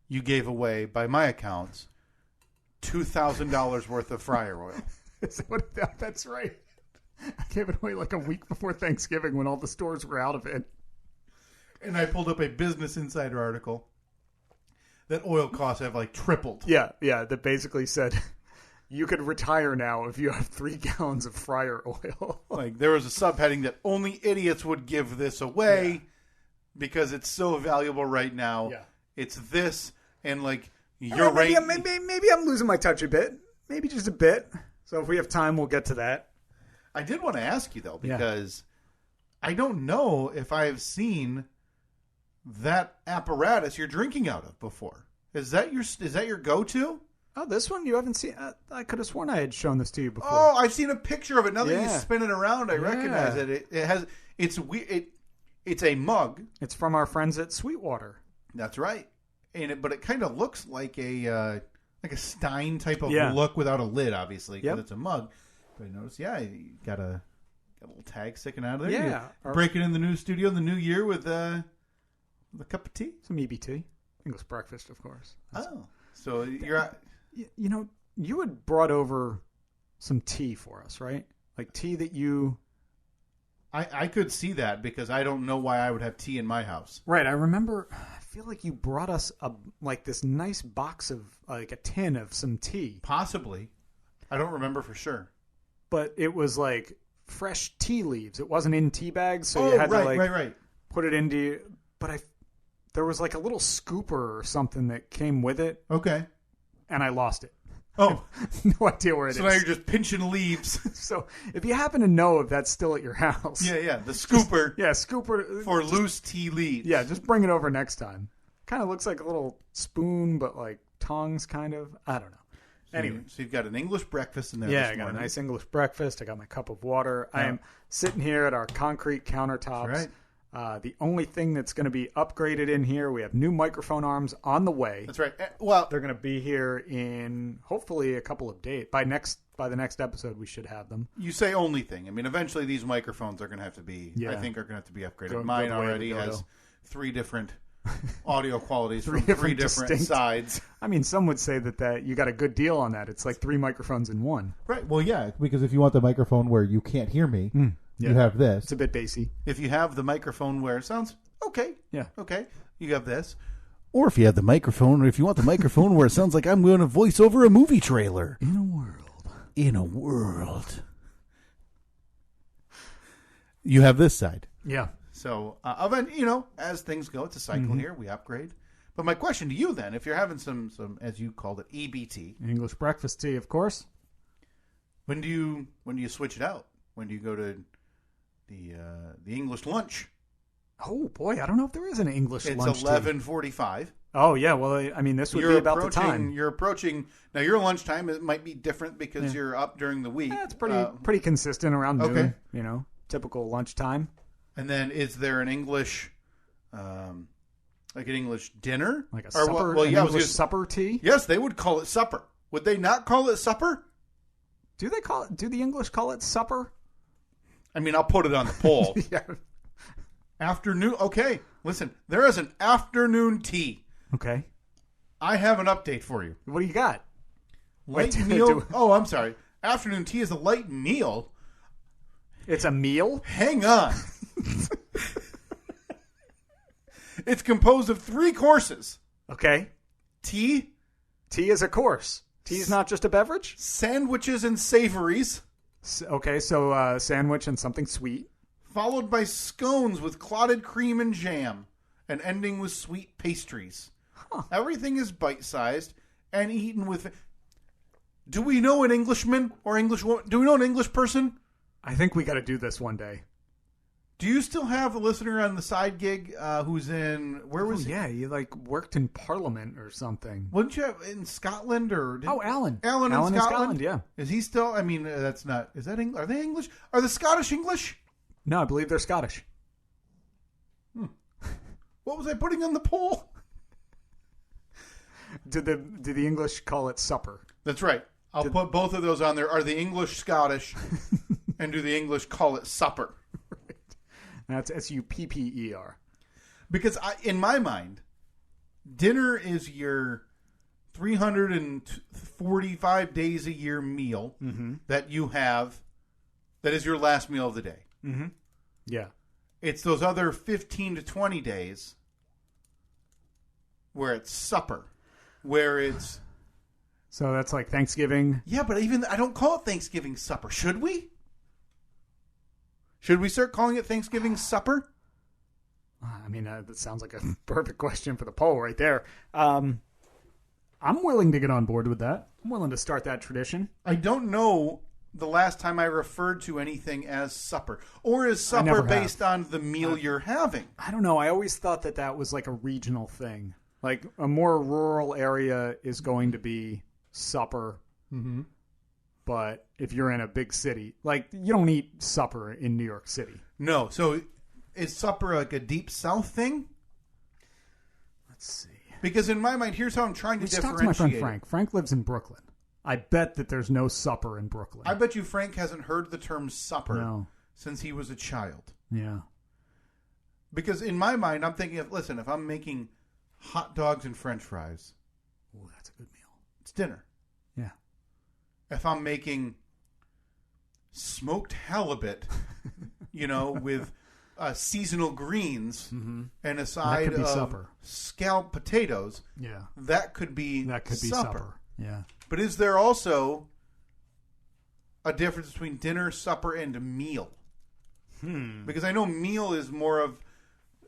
you gave away, by my accounts, $2,000 worth of fryer oil.
That's right. I gave it away like a week before Thanksgiving when all the stores were out of it.
And I pulled up a Business Insider article that oil costs have like tripled.
Yeah, that basically said you could retire now if you have 3 gallons of fryer oil.
Like there was a subheading that only idiots would give this away because it's so valuable right now.
Yeah.
It's this and like you're
maybe
right.
Maybe I'm losing my touch a bit. Maybe just a bit. So if we have time, we'll get to that.
I did want to ask you though because I don't know if I have seen that apparatus you're drinking out of before. Is that your go-to?
Oh, this one you haven't seen. I could have sworn I had shown this to you before.
Oh, I've seen a picture of it. Now that you
Yeah.
spin it around, I recognize it. It's a mug.
It's from our friends at Sweetwater.
That's right. But it kind of looks like a Stein type of
Yeah.
look without a lid, obviously, because
Yep.
it's a mug. But I noticed, you got a little tag sticking out of there.
Yeah.
You're breaking in the new studio in the new year with a cup of tea.
Some EBT. English breakfast, of course.
So you're...
You know, you had brought over some tea for us, right? Like tea that you...
I could see that because I don't know why I would have tea in my house.
Right, I remember... I feel like you brought us this nice box of, like a tin of some tea.
Possibly. I don't remember for sure.
But it was like fresh tea leaves. It wasn't in tea bags, so you had to
right.
put it into... But there was like a little scooper or something that came with it.
Okay.
And I lost it.
Oh.
No idea where it is.
So now you're just pinching leaves.
So if you happen to know if that's still at your house.
Yeah. The scooper.
Scooper.
For loose tea leaves.
Yeah, just bring it over next time. Kind of looks like a little spoon, but like tongs kind of. I don't know. Anyway.
So you've got an English breakfast in there
Yeah,
this
I got
morning.
a nice English breakfast. I got my cup of water.
Yeah.
I am sitting here at our concrete countertops.
That's right.
The only thing that's going to be upgraded in here, we have new microphone arms on the way.
That's right. Well,
They're going to be here in hopefully a couple of days. By the next episode, we should have them.
you say only thing. I mean, eventually these microphones are going to have to be,
Yeah.
I think, are going to have to be upgraded.
Go
Mine
the way of
already
the
has
dodo.
3 different audio qualities
Three
from 3
different
different
distinct-
sides.
I mean, some would say that you got a good deal on that. It's like 3 microphones in one.
Right.
Well, yeah, because if you want the microphone where you can't hear me,
Yeah.
you have this.
It's a bit bassy.
If you have the microphone where it sounds okay.
Yeah.
Okay. You have this.
Or if you have the microphone, or if you want the microphone where it sounds like I'm going to voice over a movie trailer.
In a world.
In a world. You have this side.
Yeah.
So, as things go, it's a cycle here. We upgrade. But my question to you then, if you're having some, as you called it, EBT,
English breakfast tea, of course.
when do you switch it out? When do you go to the English lunch?
Oh, boy. I don't know if there is an English
It's
lunch tea.
11:45.
Oh, yeah. Well, I mean, this would be about the time.
You're approaching now. Your lunchtime it might be different because you're up during the week.
Yeah, it's pretty consistent around noon.
Okay.
Typical lunchtime.
And then, is there an English, like an English dinner,
Like a
Or
supper,
what- well,
an
yeah,
English supper tea?
Yes, they would call it supper. Would they not call it supper?
Do the English call it supper?
I mean, I'll put it on the poll.
Yeah.
Afternoon. Okay, listen. There is an afternoon tea.
Okay.
I have an update for you.
What do you got?
Light
Wait,
meal. Oh, I'm sorry. Afternoon tea is a light meal.
It's a meal?
Hang on. It's composed of 3 courses.
Okay.
Tea,
Tea is a course. Tea is not just a beverage?
sandwiches, and savories,
Okay, so sandwich and something sweet.
followed by scones with clotted cream and jam, and ending with sweet pastries. Everything is bite-sized and eaten with... Do we know an Englishman or English woman? Do we know an English person?
I think we got to do this one day.
Do you still have a listener on the side gig who's in... Where was he?
Yeah, you worked in Parliament or something.
Wasn't you in Scotland or...
Alan.
Alan in
in
Scotland?
yeah.
Is he still... I mean, that's not... Is that English? Are they English? Are the Scottish English?
No, I believe they're Scottish.
What was I putting on the poll?
Did the English call it supper?
That's right. I'll put both of those on there. Are the English Scottish? And do the English call it supper?
Right. That's SUPPER.
Because in my mind, dinner is your 345 days a year meal that you have. That is your last meal of the day.
Mm-hmm. Yeah.
It's those other 15 to 20 days where it's supper, where it's...
So that's like Thanksgiving.
Yeah, but even I don't call it Thanksgiving supper. Should we? Should we start calling it Thanksgiving supper?
I mean, that sounds like a perfect question for the poll right there. I'm willing to get on board with that. I'm willing to start that tradition.
I don't know the last time I referred to anything as supper. Or is supper based on the meal you're having?
I don't know. I always thought that was like a regional thing. Like a more rural area is going to be supper. Mm-hmm. But if you're in a big city, like you don't eat supper in New York City.
No. So is supper like a deep South thing?
Let's see.
Because in my mind, here's how I'm trying to differentiate.
Talk to my friend Frank. Frank lives in Brooklyn. I bet that there's no supper in Brooklyn.
I bet you Frank hasn't heard the term supper since he was a child.
Yeah.
Because in my mind, I'm thinking of, listen, if I'm making hot dogs and French fries.
Oh, that's a good meal.
It's dinner.
Yeah.
If I'm making smoked halibut, with seasonal greens and a side of
supper.
Scalloped potatoes, that could be supper.
Yeah.
But is there also a difference between dinner, supper, and a meal? Because I know meal is more of,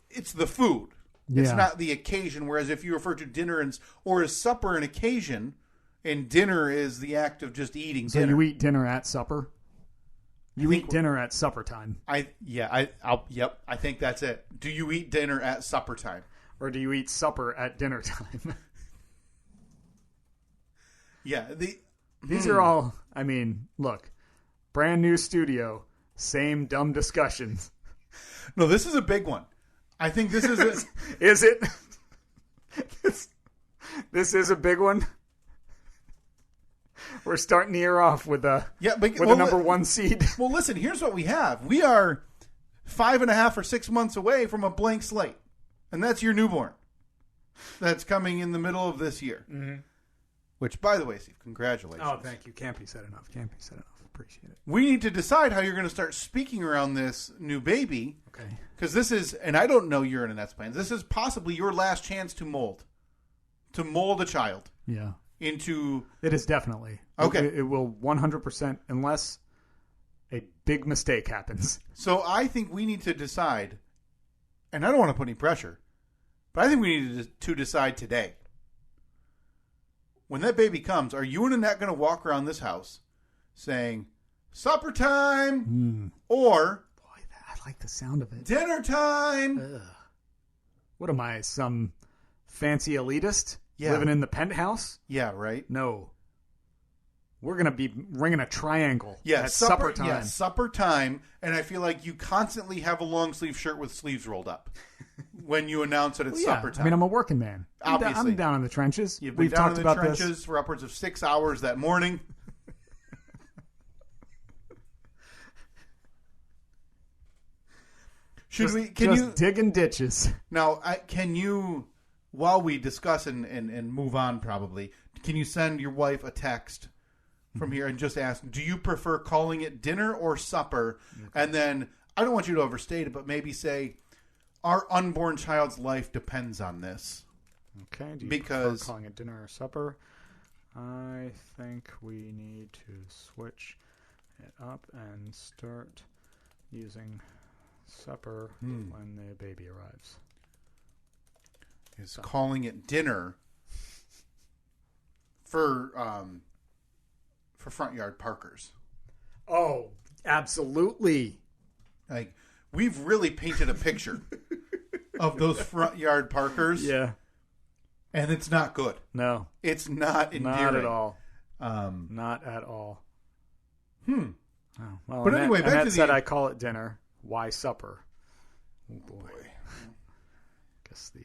it's the food. Yeah. It's not the occasion. Whereas if you refer to dinner or is supper an occasion, and dinner is the act of just eating dinner.
So you eat dinner at supper? You eat dinner at supper time.
I think that's it. Do you eat dinner at supper time?
Or do you eat supper at dinner time?
Yeah.
These are all, look, brand new studio, same dumb discussions.
No, this is a big one. I think this is
Is it? This is a big one? We're starting the year off with a number one seed.
Well, listen, here's what we have. We are 5.5 or 6 months away from a blank slate. And that's your newborn. That's coming in the middle of this year. Mm-hmm. Which, by the way, Steve, congratulations.
Oh, thank you. Can't be said enough. Appreciate it.
We need to decide how you're going to start speaking around this new baby.
Okay.
Because this is, and I don't know your Annette's plans, this is possibly your last chance to mold a child.
Yeah.
Into...
It is definitely.
Okay.
It will 100% unless a big mistake happens.
So I think we need to decide, and I don't want to put any pressure, but I think we need to decide today. When that baby comes, are you and Annette going to walk around this house saying, supper time, or...
Boy, I like the sound of it.
Dinner time.
Ugh. What am I, some fancy elitist?
Yeah.
Living in the penthouse?
Yeah, right.
No. We're going to be ringing a triangle at supper time.
Yeah, supper time. And I feel like you constantly have a long sleeve shirt with sleeves rolled up when you announce that it's supper time.
I'm a working man.
Obviously.
I'm down in the trenches.
You've been down in the trenches for upwards of 6 hours that morning.
Digging ditches.
Now, can you... While we discuss and move on, probably, can you send your wife a text from here and just ask, do you prefer calling it dinner or supper? Okay. And then, I don't want you to overstate it, but maybe say, our unborn child's life depends on this.
Okay. Do you prefer calling it dinner or supper? I think we need to switch it up and start using supper when the baby arrives.
Is calling it dinner for front yard parkers.
Oh, absolutely.
Like, we've really painted a picture of those front yard parkers.
Yeah.
And it's not good.
No.
It's not endearing.
Not at all. Not at all.
Oh,
well,
but anyway, back to the...
said I call it dinner. Why supper? Oh, boy. Guess the...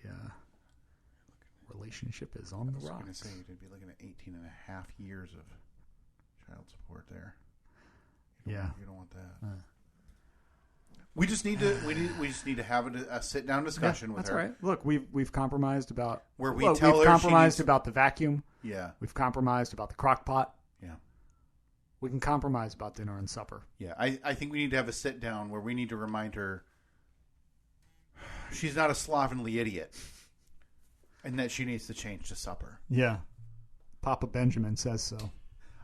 relationship is on the rocks. I was going to say you'd be looking at
18 and a half years of child support there. You don't want that. We just need to have a sit down discussion with her.
That's right. Look, we've compromised about
where we've compromised
about the vacuum.
Yeah.
We've compromised about the crock pot.
Yeah.
We can compromise about dinner and supper.
Yeah. I think we need to have a sit down where we need to remind her she's not a slovenly idiot. And that she needs to change to supper.
Yeah. Papa Benjamin says so.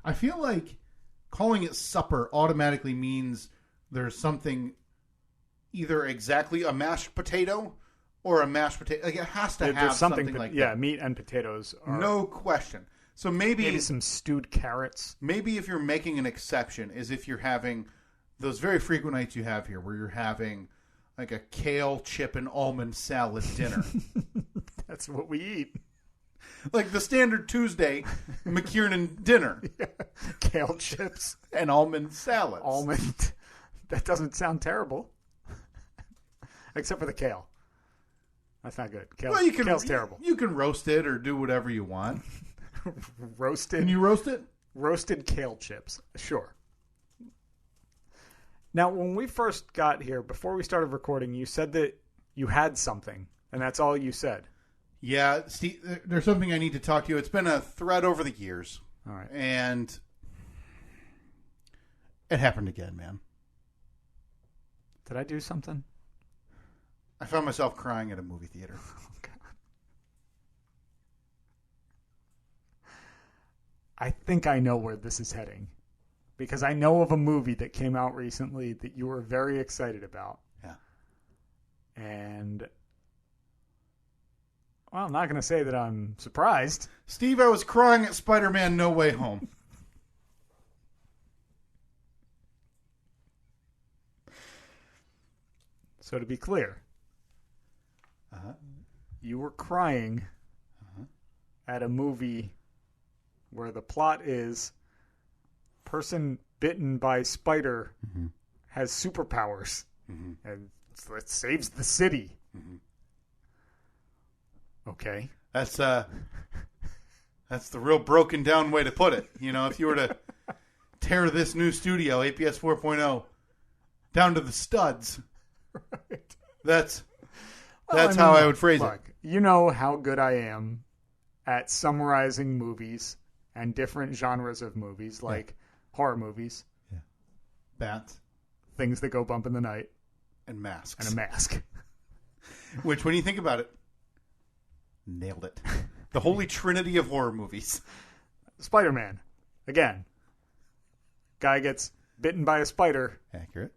I feel like calling it supper automatically means there's something, either exactly a mashed potato or a mashed potato. Like, it has to have something like that.
Yeah, meat and potatoes are...
No question. So maybe
some stewed carrots.
Maybe if you're making an exception is if you're having those very frequent nights you have here where you're having like a kale, chip, and almond salad dinner.
That's what we eat.
Like the standard Tuesday McKiernan dinner.
Yeah. Kale chips.
And almond salads.
Almond. That doesn't sound terrible. Except for the kale. That's not good. Kale's terrible.
You can roast it or do whatever you want.
Roasted?
Can you roast it?
Roasted kale chips. Sure. Now, when we first got here, before we started recording, you said that you had something, and that's all you said.
Yeah, Steve, there's something I need to talk to you. It's been a thread over the years.
All right.
And it happened again, man.
Did I do something?
I found myself crying at a movie theater.
Okay. I think I know where this is heading. Because I know of a movie that came out recently that you were very excited about.
Yeah.
And, well, I'm not going to say that I'm surprised.
Steve, I was crying at SpiderMan No Way Home.
So to be clear, you were crying at a movie where the plot is person bitten by spider has superpowers and it saves the city. Okay.
That's the real broken down way to put it. You know, if you were to tear this new studio, APS 4.0, down to the studs,
Right.
that's how I would phrase it.
You know how good I am at summarizing movies and different genres of movies, like horror movies.
Yeah. Bats.
Things that go bump in the night.
And masks.
And a mask.
Which, when you think about it, nailed it. The holy trinity of horror movies.
Spider-Man. Again. Guy gets bitten by a spider.
Accurate.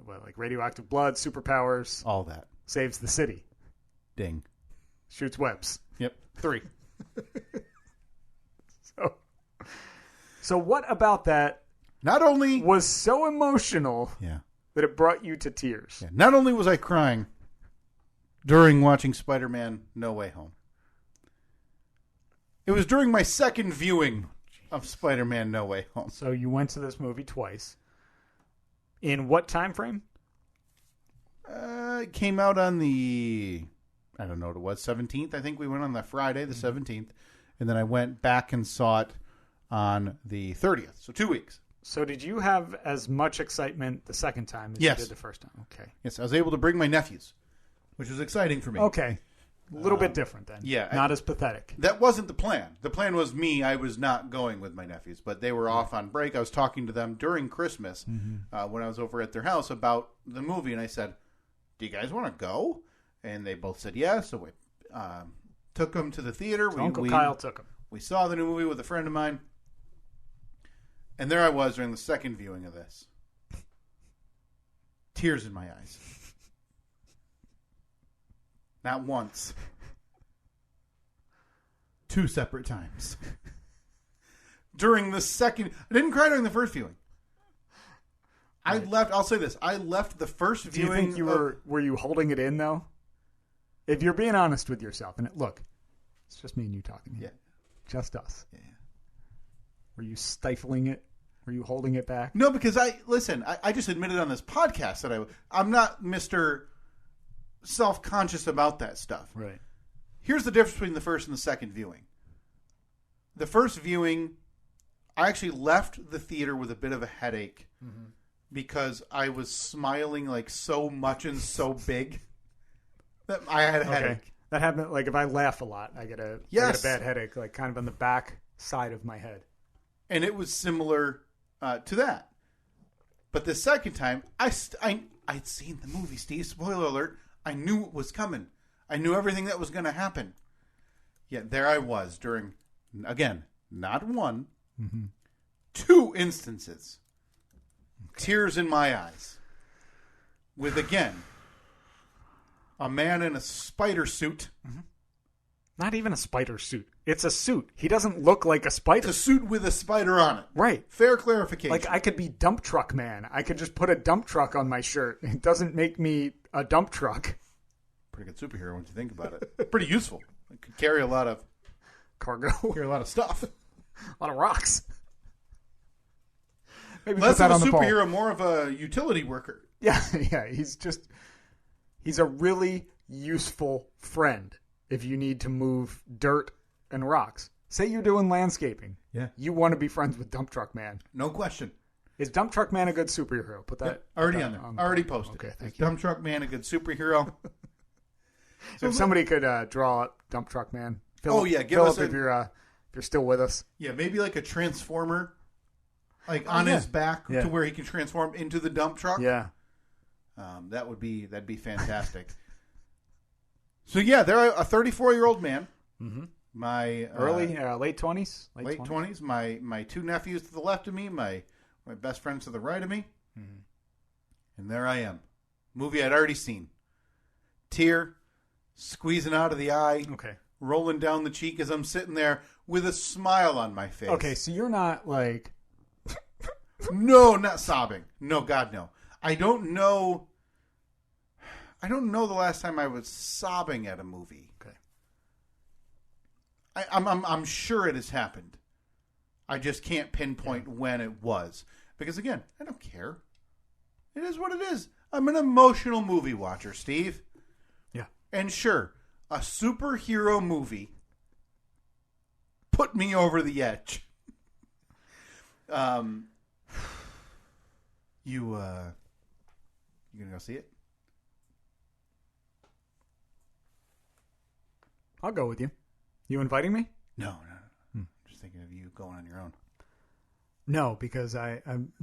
Like radioactive blood, superpowers.
All that.
Saves the city.
Ding.
Shoots webs.
Yep. 3.
So what about that
not only
was so emotional that it brought you to tears?
Yeah, not only was I crying during watching Spider-Man No Way Home, it was during my second viewing of Spider-Man No Way Home.
So you went to this movie twice. In what time frame?
It came out on the, I don't know what it was, 17th. I think we went on the Friday, the 17th. And then I went back and saw it on the 30th. So 2 weeks.
So did you have as much excitement the second time as you did the first time? Okay.
Yes, I was able to bring my nephews, which was exciting for me.
Okay. A little bit different then.
Yeah.
Not as pathetic.
That wasn't the plan. The plan was me. I was not going with my nephews, but they were off on break. I was talking to them during Christmas when I was over at their house about the movie, and I said, do you guys want to go? And they both said yes, so we took them to the theater.
So Uncle Kyle took them.
We saw the new movie with a friend of mine, and there I was during the second viewing of this. Tears in my eyes. Not once. 2 separate times. During the second... I didn't cry during the first viewing. Right. I'll say this. I left the first viewing...
Do you think you were you holding it in, though? If you're being honest with yourself, and look, it's just me and you talking here. Yeah. Just us.
Yeah.
Were you stifling it? Were you holding it back?
No, because I just admitted on this podcast that I'm not Mr. self-conscious about that stuff.
Right.
Here's the difference between the first and the second viewing. The first viewing, I actually left the theater with a bit of a headache because I was smiling like so much and so big that I had a headache.
That happened. Like if I laugh a lot, I get a bad headache, like kind of on the back side of my head.
And it was similar to that. But the second time, I'd seen the movie, Steve. Spoiler alert. I knew it was coming. I knew everything that was going to happen. Yet there I was during, again, not one, 2 instances. Tears in my eyes. With, again, a man in a spider suit
Not even a spider suit. It's a suit. He doesn't look like a spider.
It's a suit with a spider on it.
Right.
Fair clarification.
Like, I could be dump truck man. I could just put a dump truck on my shirt. It doesn't make me a dump truck.
Pretty good superhero when you think about it. Pretty useful. It could carry a lot of
Cargo.
carry a lot of stuff.
A lot of rocks. Maybe
Less
put that
of a
on the
superhero, more of a utility worker.
Yeah, yeah. He's a really useful friend if you need to move dirt and rocks. Say you're doing landscaping.
Yeah.
You want to be friends with Dump Truck Man.
No question.
Is Dump Truck Man a good superhero? Put that
Yep, already
put
on
that
there. Already posted.
Okay, thank
Is
you.
Dump Truck Man a good superhero?
So if somebody could draw up Dump Truck Man.
Give
Philip,
us
if you're still with us.
Yeah, maybe like a transformer, like on his back to where he can transform into the dump truck.
Yeah.
That'd be fantastic. So yeah, they're a 34-year-old man.
Mm-hmm.
My
Late 20s?
Late 20s. My two nephews to the left of me, my best friends to the right of me. Mm-hmm. And there I am. Movie I'd already seen. Tear squeezing out of the eye.
Okay.
Rolling down the cheek as I'm sitting there with a smile on my face.
Okay, so you're not like...
No, not sobbing. No, God, no. I don't know the last time I was sobbing at a movie.
Okay.
I'm sure it has happened. I just can't pinpoint when it was. Because again, I don't care. It is what it is. I'm an emotional movie watcher, Steve.
Yeah.
And sure, a superhero movie put me over the edge. You gonna go see it?
I'll go with you. You inviting me?
No. Just thinking of you going on your own.
No, because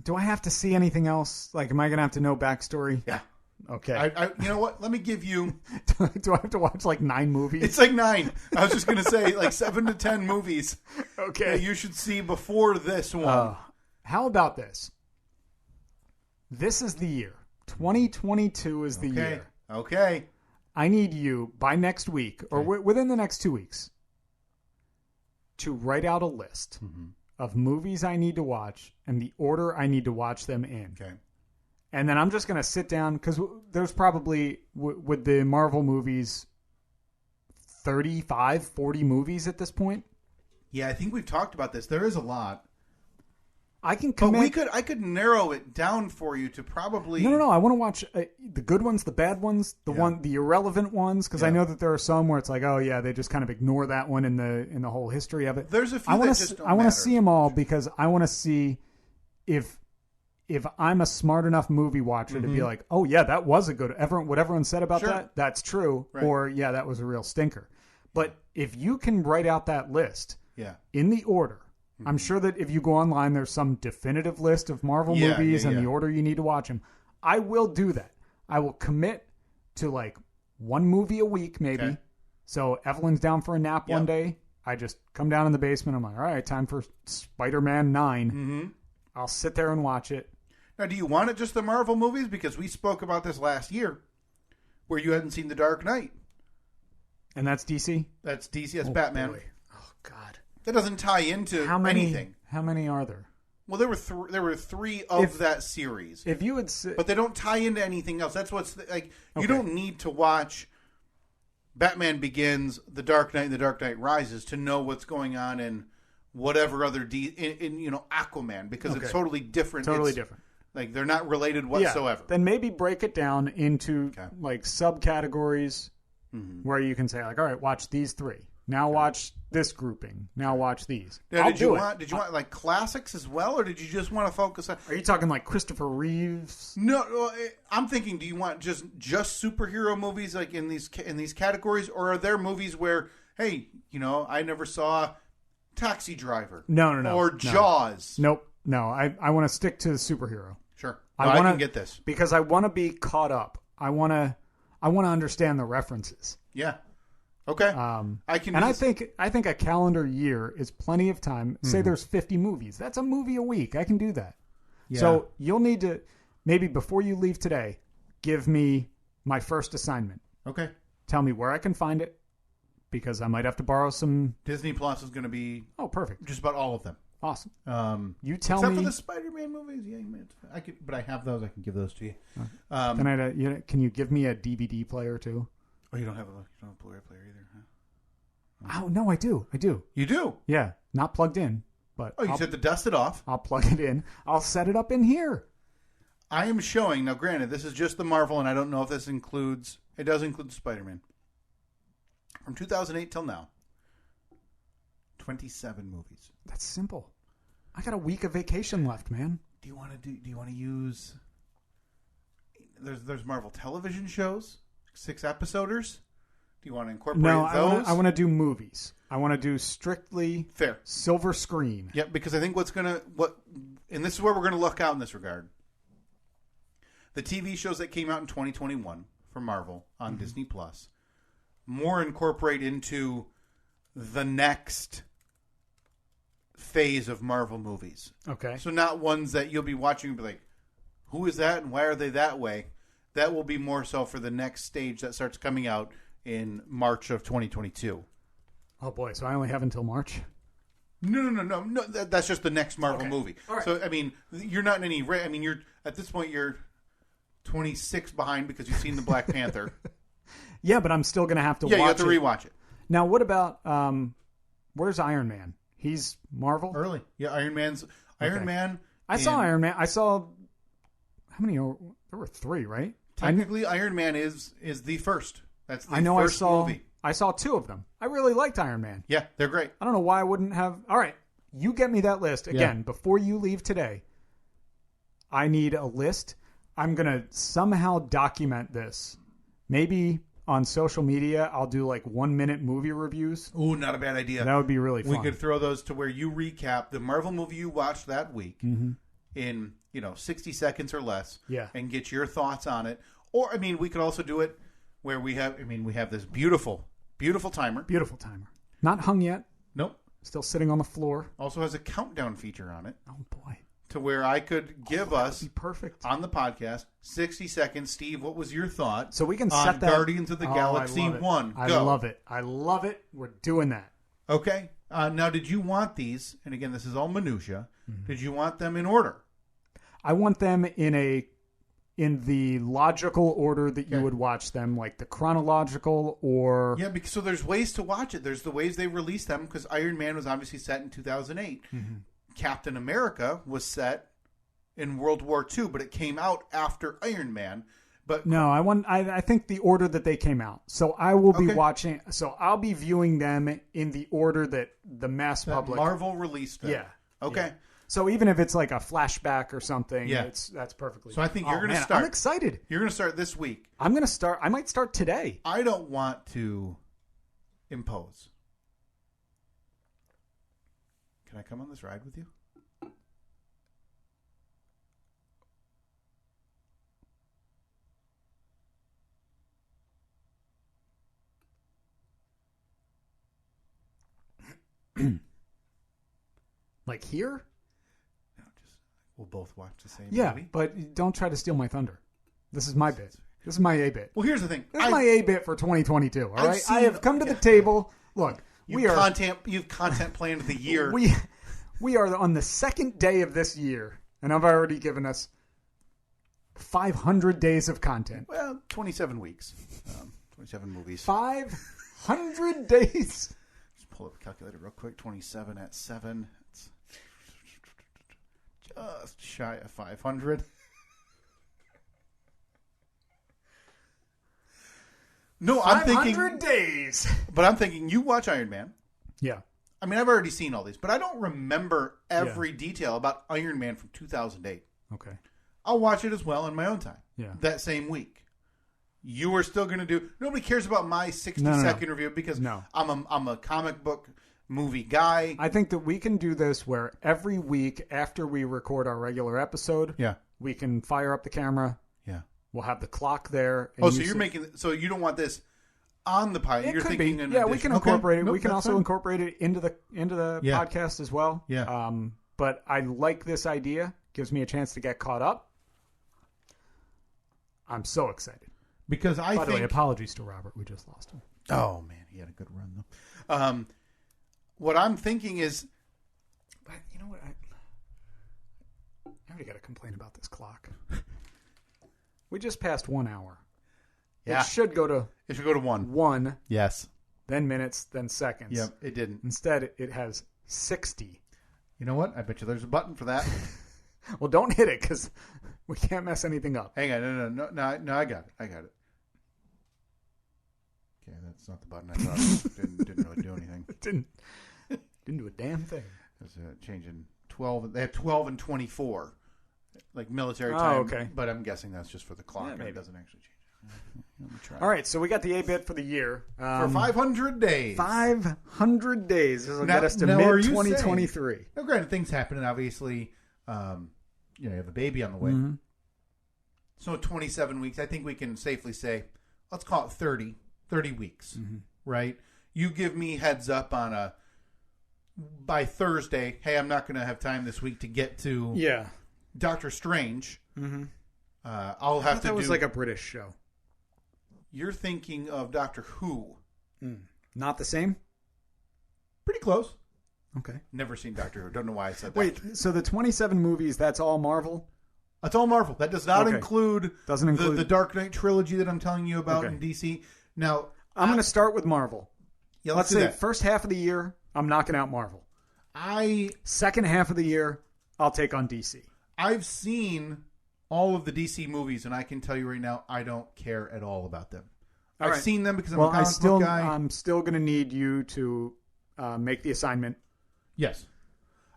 do I have to see anything else? Like, am I going to have to know backstory?
Yeah.
Okay.
You know what? Let me give you...
Do I have to watch like 9 movies?
It's like 9. I was just going to say like 7 to 10 movies.
Okay.
That you should see before this one.
How about this? This is the year. 2022 is the year.
Okay.
I need you by next week or within the next 2 weeks to write out a list of movies I need to watch and the order I need to watch them in.
Okay.
And then I'm just going to sit down because there's probably, with the Marvel movies, 35, 40 movies at this point.
Yeah, I think we've talked about this. There is a lot.
I can commit.
But I could narrow it down for you to probably...
No. I want to watch the good ones, the bad ones, the irrelevant ones, because I know that there are some where it's like, oh yeah, they just kind of ignore that one in the whole history of it.
There's a few
I want to see them all
Sure.
because I want to see if I'm a smart enough movie watcher to be like, oh yeah, that was a good... what everyone said about that, that's true.
Right.
Or yeah, that was a real stinker. But if you can write out that list in the order... I'm sure that if you go online, there's some definitive list of Marvel movies and the order you need to watch them. I will do that. I will commit to like 1 movie a week, maybe. Okay. So Evelyn's down for a nap one day. I just come down in the basement. I'm like, all right, time for SpiderMan 9. Mm-hmm. I'll sit there and watch it.
Now, do you want it just the Marvel movies? Because we spoke about this last year where you hadn't seen The Dark Knight.
And that's DC?
That's DC. That's Batman.
Boy. Oh, God.
That doesn't tie into anything.
How many are there?
Well, there were 3 of that series.
If you would,
but they don't tie into anything else. That's what's like. You don't need to watch Batman Begins, The Dark Knight, and The Dark Knight Rises to know what's going on in whatever other in Aquaman because it's totally different.
Totally different.
Like they're not related whatsoever.
Then maybe break it down into like subcategories where you can say like, all right, watch these 3. Now watch this grouping. Now watch these.
Now, did you want like classics as well, or did you just want to focus on?
Are you talking like Christopher Reeves?
No, I'm thinking. Do you want just superhero movies like in these categories, or are there movies where, hey, I never saw Taxi Driver?
No.
Or Jaws?
Nope. No, I want to stick to the superhero.
Sure.
I
can get this
because I want to be caught up. I want to understand the references.
Yeah. Okay.
I think a calendar year is plenty of time. Say there's 50 movies. That's a movie a week. I can do that. Yeah. So you'll need to maybe before you leave today, give me my first assignment.
Okay.
Tell me where I can find it. because I might have to borrow some.
Disney Plus is going to be
perfect,
just about all of them.
Awesome. You tell
except
me.
for the Spider-Man movies. Yeah, I could, but I have those. I can give those to you.
Can you give me a DVD player too?
Oh, you don't have a Blu-ray player either, huh?
Oh no, I do.
You do?
Yeah, not plugged in, but
you just have to dust it off.
I'll plug it in. I'll set it up in here.
I am showing now. Granted, this is just the Marvel, and I don't know if this includes. It does include Spider-Man. From 2008 till now, 27 movies.
That's simple. I got a week of vacation left, man.
Do you want to use? There's Marvel television shows, 6 episoders. Do you want to incorporate those?
I want to do movies. I want to do strictly
fair
silver screen.
Yep, because I think and this is where we're gonna luck out in this regard. The TV shows that came out in 2021 for Marvel on Disney Plus more incorporate into the next phase of Marvel movies.
Okay.
So not ones that you'll be watching and be like, who is that and why are they that way? That will be more so for the next stage that starts coming out in March of 2022.
Oh boy, so I only have until March?
No. That's just the next Marvel movie.
All right.
So, I mean, you're not in any... I mean, you're at this point, you're 26 behind because you've seen the Black Panther.
Yeah, but I'm still going to have to watch it.
Yeah, you have to rewatch it.
Now, what about... where's Iron Man? He's Marvel?
Early. Yeah, Iron Man.
I saw Iron Man. I saw... How many? There were 3, right?
Technically, Iron Man is the first. That's the first movie.
I saw 2 of them. I really liked Iron Man.
Yeah, they're great.
I don't know why I wouldn't have... All right, you get me that list. Again, before you leave today, I need a list. I'm going to somehow document this. Maybe on social media, I'll do like 1-minute movie reviews.
Ooh, not a bad idea.
That would be really fun.
We could throw those to where you recap the Marvel movie you watched that week in 60 seconds or less and get your thoughts on it. Or, I mean, we could also do it where we have this beautiful timer.
Beautiful timer. Not hung yet.
Nope.
Still sitting on the floor.
Also has a countdown feature on it.
Oh, boy.
To where I could give us,
be perfect.
On the podcast, 60 seconds. Steve, what was your thought?
So we can
on
set that.
Guardians of the Galaxy 1.
I love it. I love it. We're doing that.
Okay. Now, did you want these, and again, this is all minutia, did you want them in order?
I want them in the logical order that you would watch them, like the chronological or...
Yeah, because so there's ways to watch it. There's the ways they released them, because Iron Man was obviously set in 2008. Captain America was set in World War II, but it came out after Iron Man. But
no, I think the order that they came out. So I will be watching... So I'll be viewing them in the order that the mass public...
Marvel released them.
Yeah.
Okay.
Yeah. So even if it's like a flashback or something, that's perfectly.
So I think you're going to start.
I'm excited.
You're going to start this week.
I'm going to start. I might start today.
I don't want to impose. Can I come on this ride with you?
Like here?
We'll both watch the same
movie.
movie.
But don't try to steal my thunder. This is my bit. This is my A bit.
Well, here's the thing.
This is my A bit for 2022. All right, I have come to the table. Look, you've
content planned the year.
We are on the second day of this year, and I've already given us 500 days of content.
Well, 27 weeks, 27 movies.
500 days.
Just pull up a calculator real quick. 27 at 7. Just shy of 500. No, I'm thinking
500 days.
But I'm thinking you watch Iron Man.
Yeah.
I mean, I've already seen all these, but I don't remember every detail about Iron Man from 2008.
Okay.
I'll watch it as well in my own time.
Yeah.
That same week. You are still going to do... Nobody cares about my 60-second review because I'm a comic book movie guy.
I think that we can do this where every week after we record our regular episode, we can fire up the camera.
Yeah.
We'll have the clock there.
And so you don't want this on the podcast. You're thinking
be. Yeah, we can incorporate it. Nope, we can also incorporate it into the podcast as well.
Yeah.
But I like this idea. Gives me a chance to get caught up. I'm so excited.
Because
By the way, apologies to Robert. We just lost him.
Oh, man, he had a good run, though. What I'm thinking is...
But you know what? I already got to complain about this clock. We just passed 1 hour.
Yeah.
It should go to
1.
1.
Yes.
Then minutes, then seconds.
Yep, it didn't.
Instead, it has 60.
You know what? I bet you there's a button for that.
Well, don't hit it because we can't mess anything up.
Hang on. No, I got it. Okay, that's not the button I thought. didn't really do anything.
It didn't do a damn thing.
There's a change in 12. They have 12 and 24, like military
Oh,
time.
okay.
But I'm guessing that's just for the clock.
Yeah,
and
maybe.
it doesn't actually change. Let me try.
All right, so we got the 8-bit for the year.
For 500 days.
500 days. This will
Now-
get us to
now are you
mid-2023.
Now, granted, things happen, and obviously, you have a baby on the way.
Mm-hmm.
So 27 weeks, I think we can safely say, let's call it 30 weeks, right? You give me heads up on by Thursday, hey, I'm not going to have time this week to get to Doctor Strange.
Mm-hmm.
I'll have to
That
do...
was like a British show.
You're thinking of Doctor Who.
Not the same?
Pretty close.
Okay.
Never seen Doctor Who. Don't know why I said that.
Wait, so the 27 movies, that's all Marvel?
That's all Marvel. That does not
Okay.
include,
Doesn't include
the Dark Knight trilogy that I'm telling you about
Okay.
in DC. Now,
I'm going to start with Marvel.
yeah,
Let's
do
say
that.
first half of the year, I'm knocking out Marvel. Second half of the year, I'll take on DC.
I've seen all of the DC movies, and I can tell you right now, I don't care at all about them.
All
I've
right.
seen them because I'm a comic book guy.
I'm still going to need you to make the assignment.
Yes.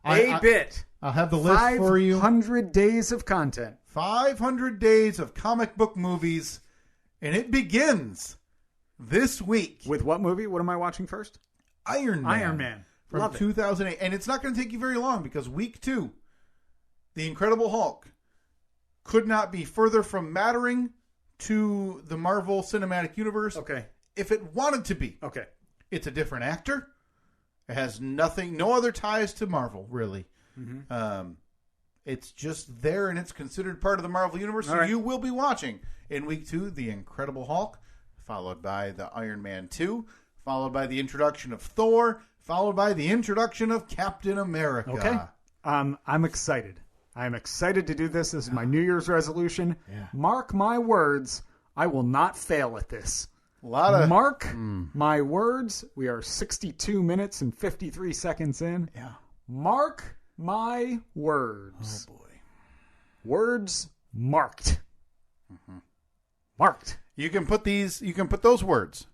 A-bit.
I'll have the list for you.
500 days of content.
500 days of comic book movies, and it begins this week.
With what movie? What am I watching first?
Iron Man.
Iron Man.
From
Love it.
2008. And it's not going to take you very long because week 2, The Incredible Hulk could not be further from mattering to the Marvel Cinematic Universe
Okay.
if it wanted to be.
Okay.
It's a different actor. It has no other ties to Marvel, really.
Mm-hmm.
It's just there, and it's considered part of the Marvel Universe. So
right.
you will be watching in week 2, The Incredible Hulk, followed by the Iron Man 2, followed by the introduction of Thor, followed by the introduction of Captain America.
Okay. I'm excited. I'm excited to do this. This is my New Year's resolution.
Yeah.
Mark my words. I will not fail at this.
A lot of
Mark my words. We are 62 minutes and 53 seconds in.
Yeah.
Mark my words.
Oh boy.
Words marked. Marked.
You can put those words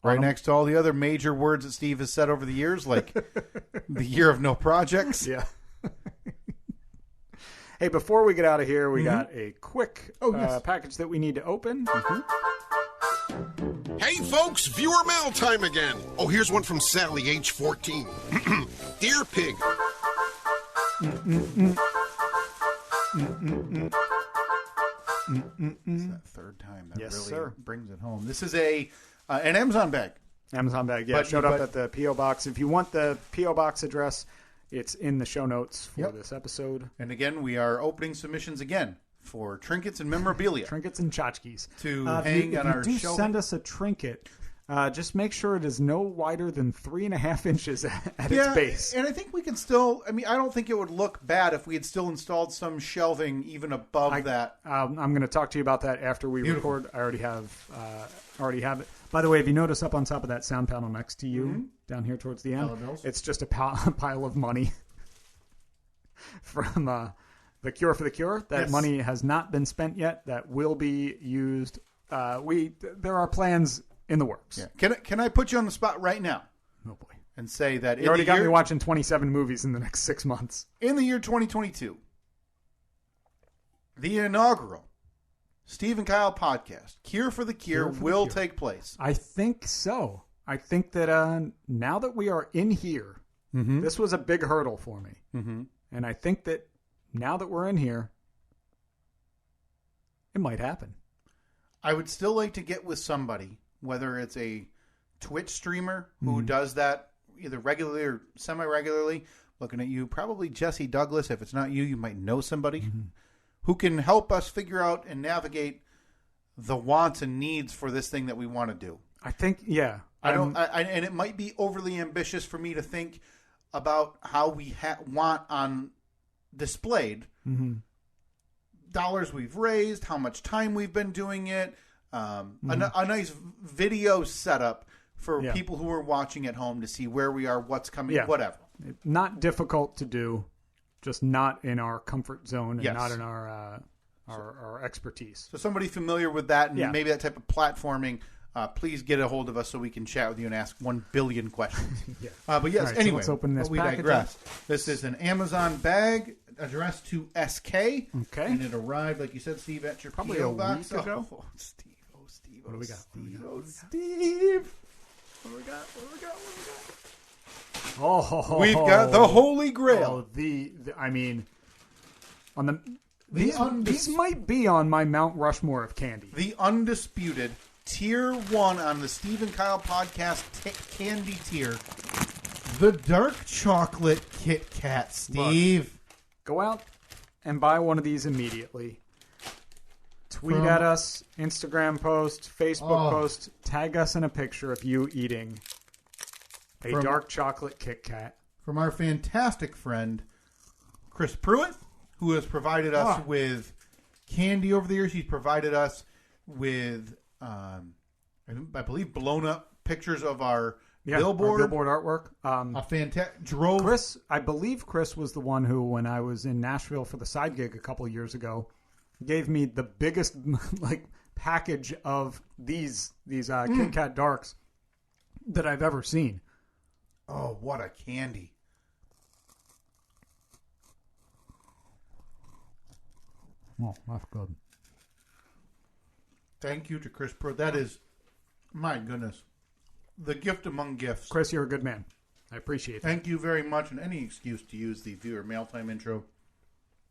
right next to all the other major words that Steve has said over the years, like the year of no projects.
Yeah. Hey, before we get out of here, we got a quick package that we need to open.
Hey folks, viewer mail time again. Oh, here's one from Sally, age 14. Dear Pig.
It's that third time that
Yes,
really
sir.
brings it home. This is an Amazon bag.
Amazon bag, yeah.
But-
Showed up
but-
at the P.O. Box. If you want the P.O. Box address, it's in the show notes for
Yep.
this episode.
And again, we are opening submissions again for trinkets and memorabilia.
Trinkets and tchotchkes.
To
If
hang
you,
on
if
our
you do
shelving.
send us a trinket, just make sure it is no wider than 3.5 inches at its
Yeah,
base.
and I think we can still. I mean, I don't think it would look bad if we had still installed some shelving even above that.
I'm going to talk to you about that after we
Beautiful.
record. I already have it. By the way, if you notice up on top of that sound panel next to you, down here towards the end,
Dollar bills?
it's just a pile of money from the Cure for the Cure. That
Yes.
money has not been spent yet. That will be used. There are plans in the works.
Yeah. Can I put you on the spot right now
Oh boy,
and say that
you already got me watching 27 movies in the next 6 months.
in the year 2022, the inaugural Steve and Kyle podcast, Cure for the Cure, will take place.
I think so. I think that now that we are in here, this was a big hurdle for me.
Mm-hmm.
And I think that now that we're in here, it might happen.
I would still like to get with somebody, whether it's a Twitch streamer who does that either regularly or semi-regularly. Looking at you, probably Jesse Douglas. If it's not you, you might know somebody who can help us figure out and navigate the wants and needs for this thing that we want to do.
I think, yeah.
and it might be overly ambitious for me to think about how we want on displayed dollars we've raised, how much time we've been doing it, a nice video setup for people who are watching at home to see where we are, what's coming, whatever.
Not difficult to do, just not in our comfort zone and not in our expertise.
So somebody familiar with that and maybe that type of platforming, please get a hold of us so we can chat with you and ask 1 billion questions. But yes, anyway,
so let's open this
we digress. This is an Amazon bag addressed to SK. Okay. And it arrived, like you said, Steve, at your
probably
PO
a
box.
week ago.
Oh, Steve.
What do we got?
Steve. What do we got?
Oh,
we've got the Holy Grail.
This might be on my Mount Rushmore of candy.
The undisputed Tier 1 on the Steve and Kyle podcast candy tier. The dark chocolate Kit Kat, Steve.
Look, go out and buy one of these immediately. Tweet at us, Instagram post, Facebook post, tag us in a picture of you eating a dark chocolate Kit Kat.
From our fantastic friend, Chris Pruitt, who has provided us with candy over the years. He's provided us with, I believe, blown up pictures of our billboard.
Our billboard artwork.
A fantastic
Chris, I believe Chris was the one who, when I was in Nashville for the side gig a couple of years ago, gave me the biggest package of these Kit Kat Darks that I've ever seen.
Oh, what a candy.
Oh, that's good.
Thank you to Chris Pro. That is, my goodness, the gift among gifts.
Chris, you're a good man. I appreciate it.
Thank you very much. And any excuse to use the viewer mail time intro,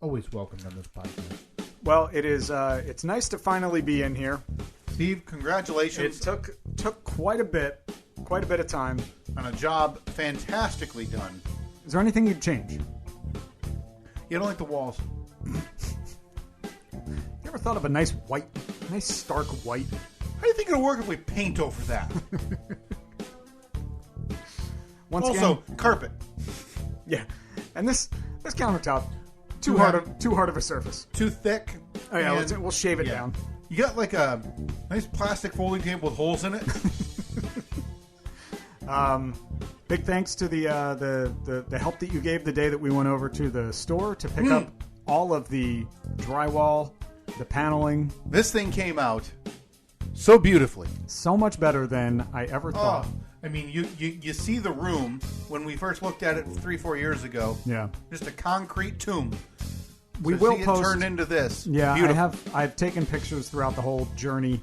always welcomed on this podcast.
Well, it is. It's nice to finally be in here.
Steve, congratulations.
It took quite a bit of time
on a job fantastically done.
Is there anything you'd change?
You don't like the walls.
You ever thought of a nice stark white?
How do you think it'll work if we paint over that?
Also,
carpet.
Yeah, and this countertop too hard of a surface.
Too thick.
Oh yeah, we'll shave it down.
You got like a nice plastic folding table with holes in it.
Big thanks to the help that you gave the day that we went over to the store to pick up all of the drywall, the paneling.
This thing came out so beautifully.
So much better than I ever thought.
I mean, you see the room when we first looked at it 3-4 years ago.
Yeah.
Just a concrete tomb.
We will post.
It turned into this.
Yeah,
beautiful.
I've taken pictures throughout the whole journey.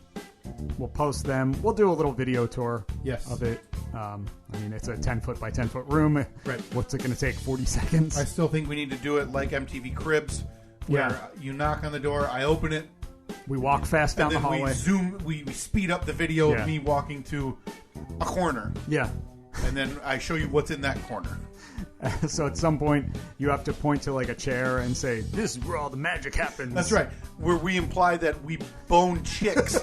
We'll post them. We'll do a little video tour of it. I mean, it's a 10-foot by 10-foot room.
Right.
What's it going to take? 40 seconds?
I still think we need to do it like MTV Cribs, where you knock on the door, I open it.
We walk fast down the hallway.
We speed up the video of me walking to a corner.
Yeah.
And then I show you what's in that corner.
So at some point, you have to point to like a chair and say, "This is where all the magic happens."
That's right. Where we imply that we bone chicks.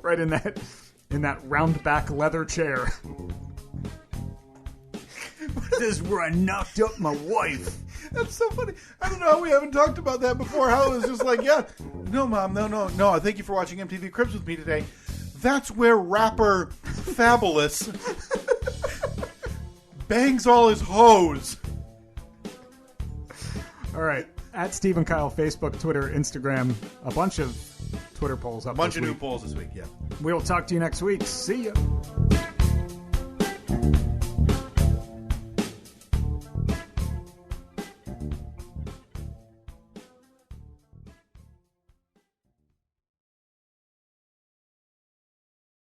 Right in that round back leather chair. This is where I knocked up my wife.
That's so funny. I don't know how we haven't talked about that before. How it was just like, no, Mom, no. Thank you for watching MTV Cribs with me today. That's where rapper Fabulous bangs all his hoes.
All right. At Steve and Kyle, Facebook, Twitter, Instagram, a bunch of Twitter polls up.
A bunch of new polls this week, yeah.
We will talk to you next week. See ya.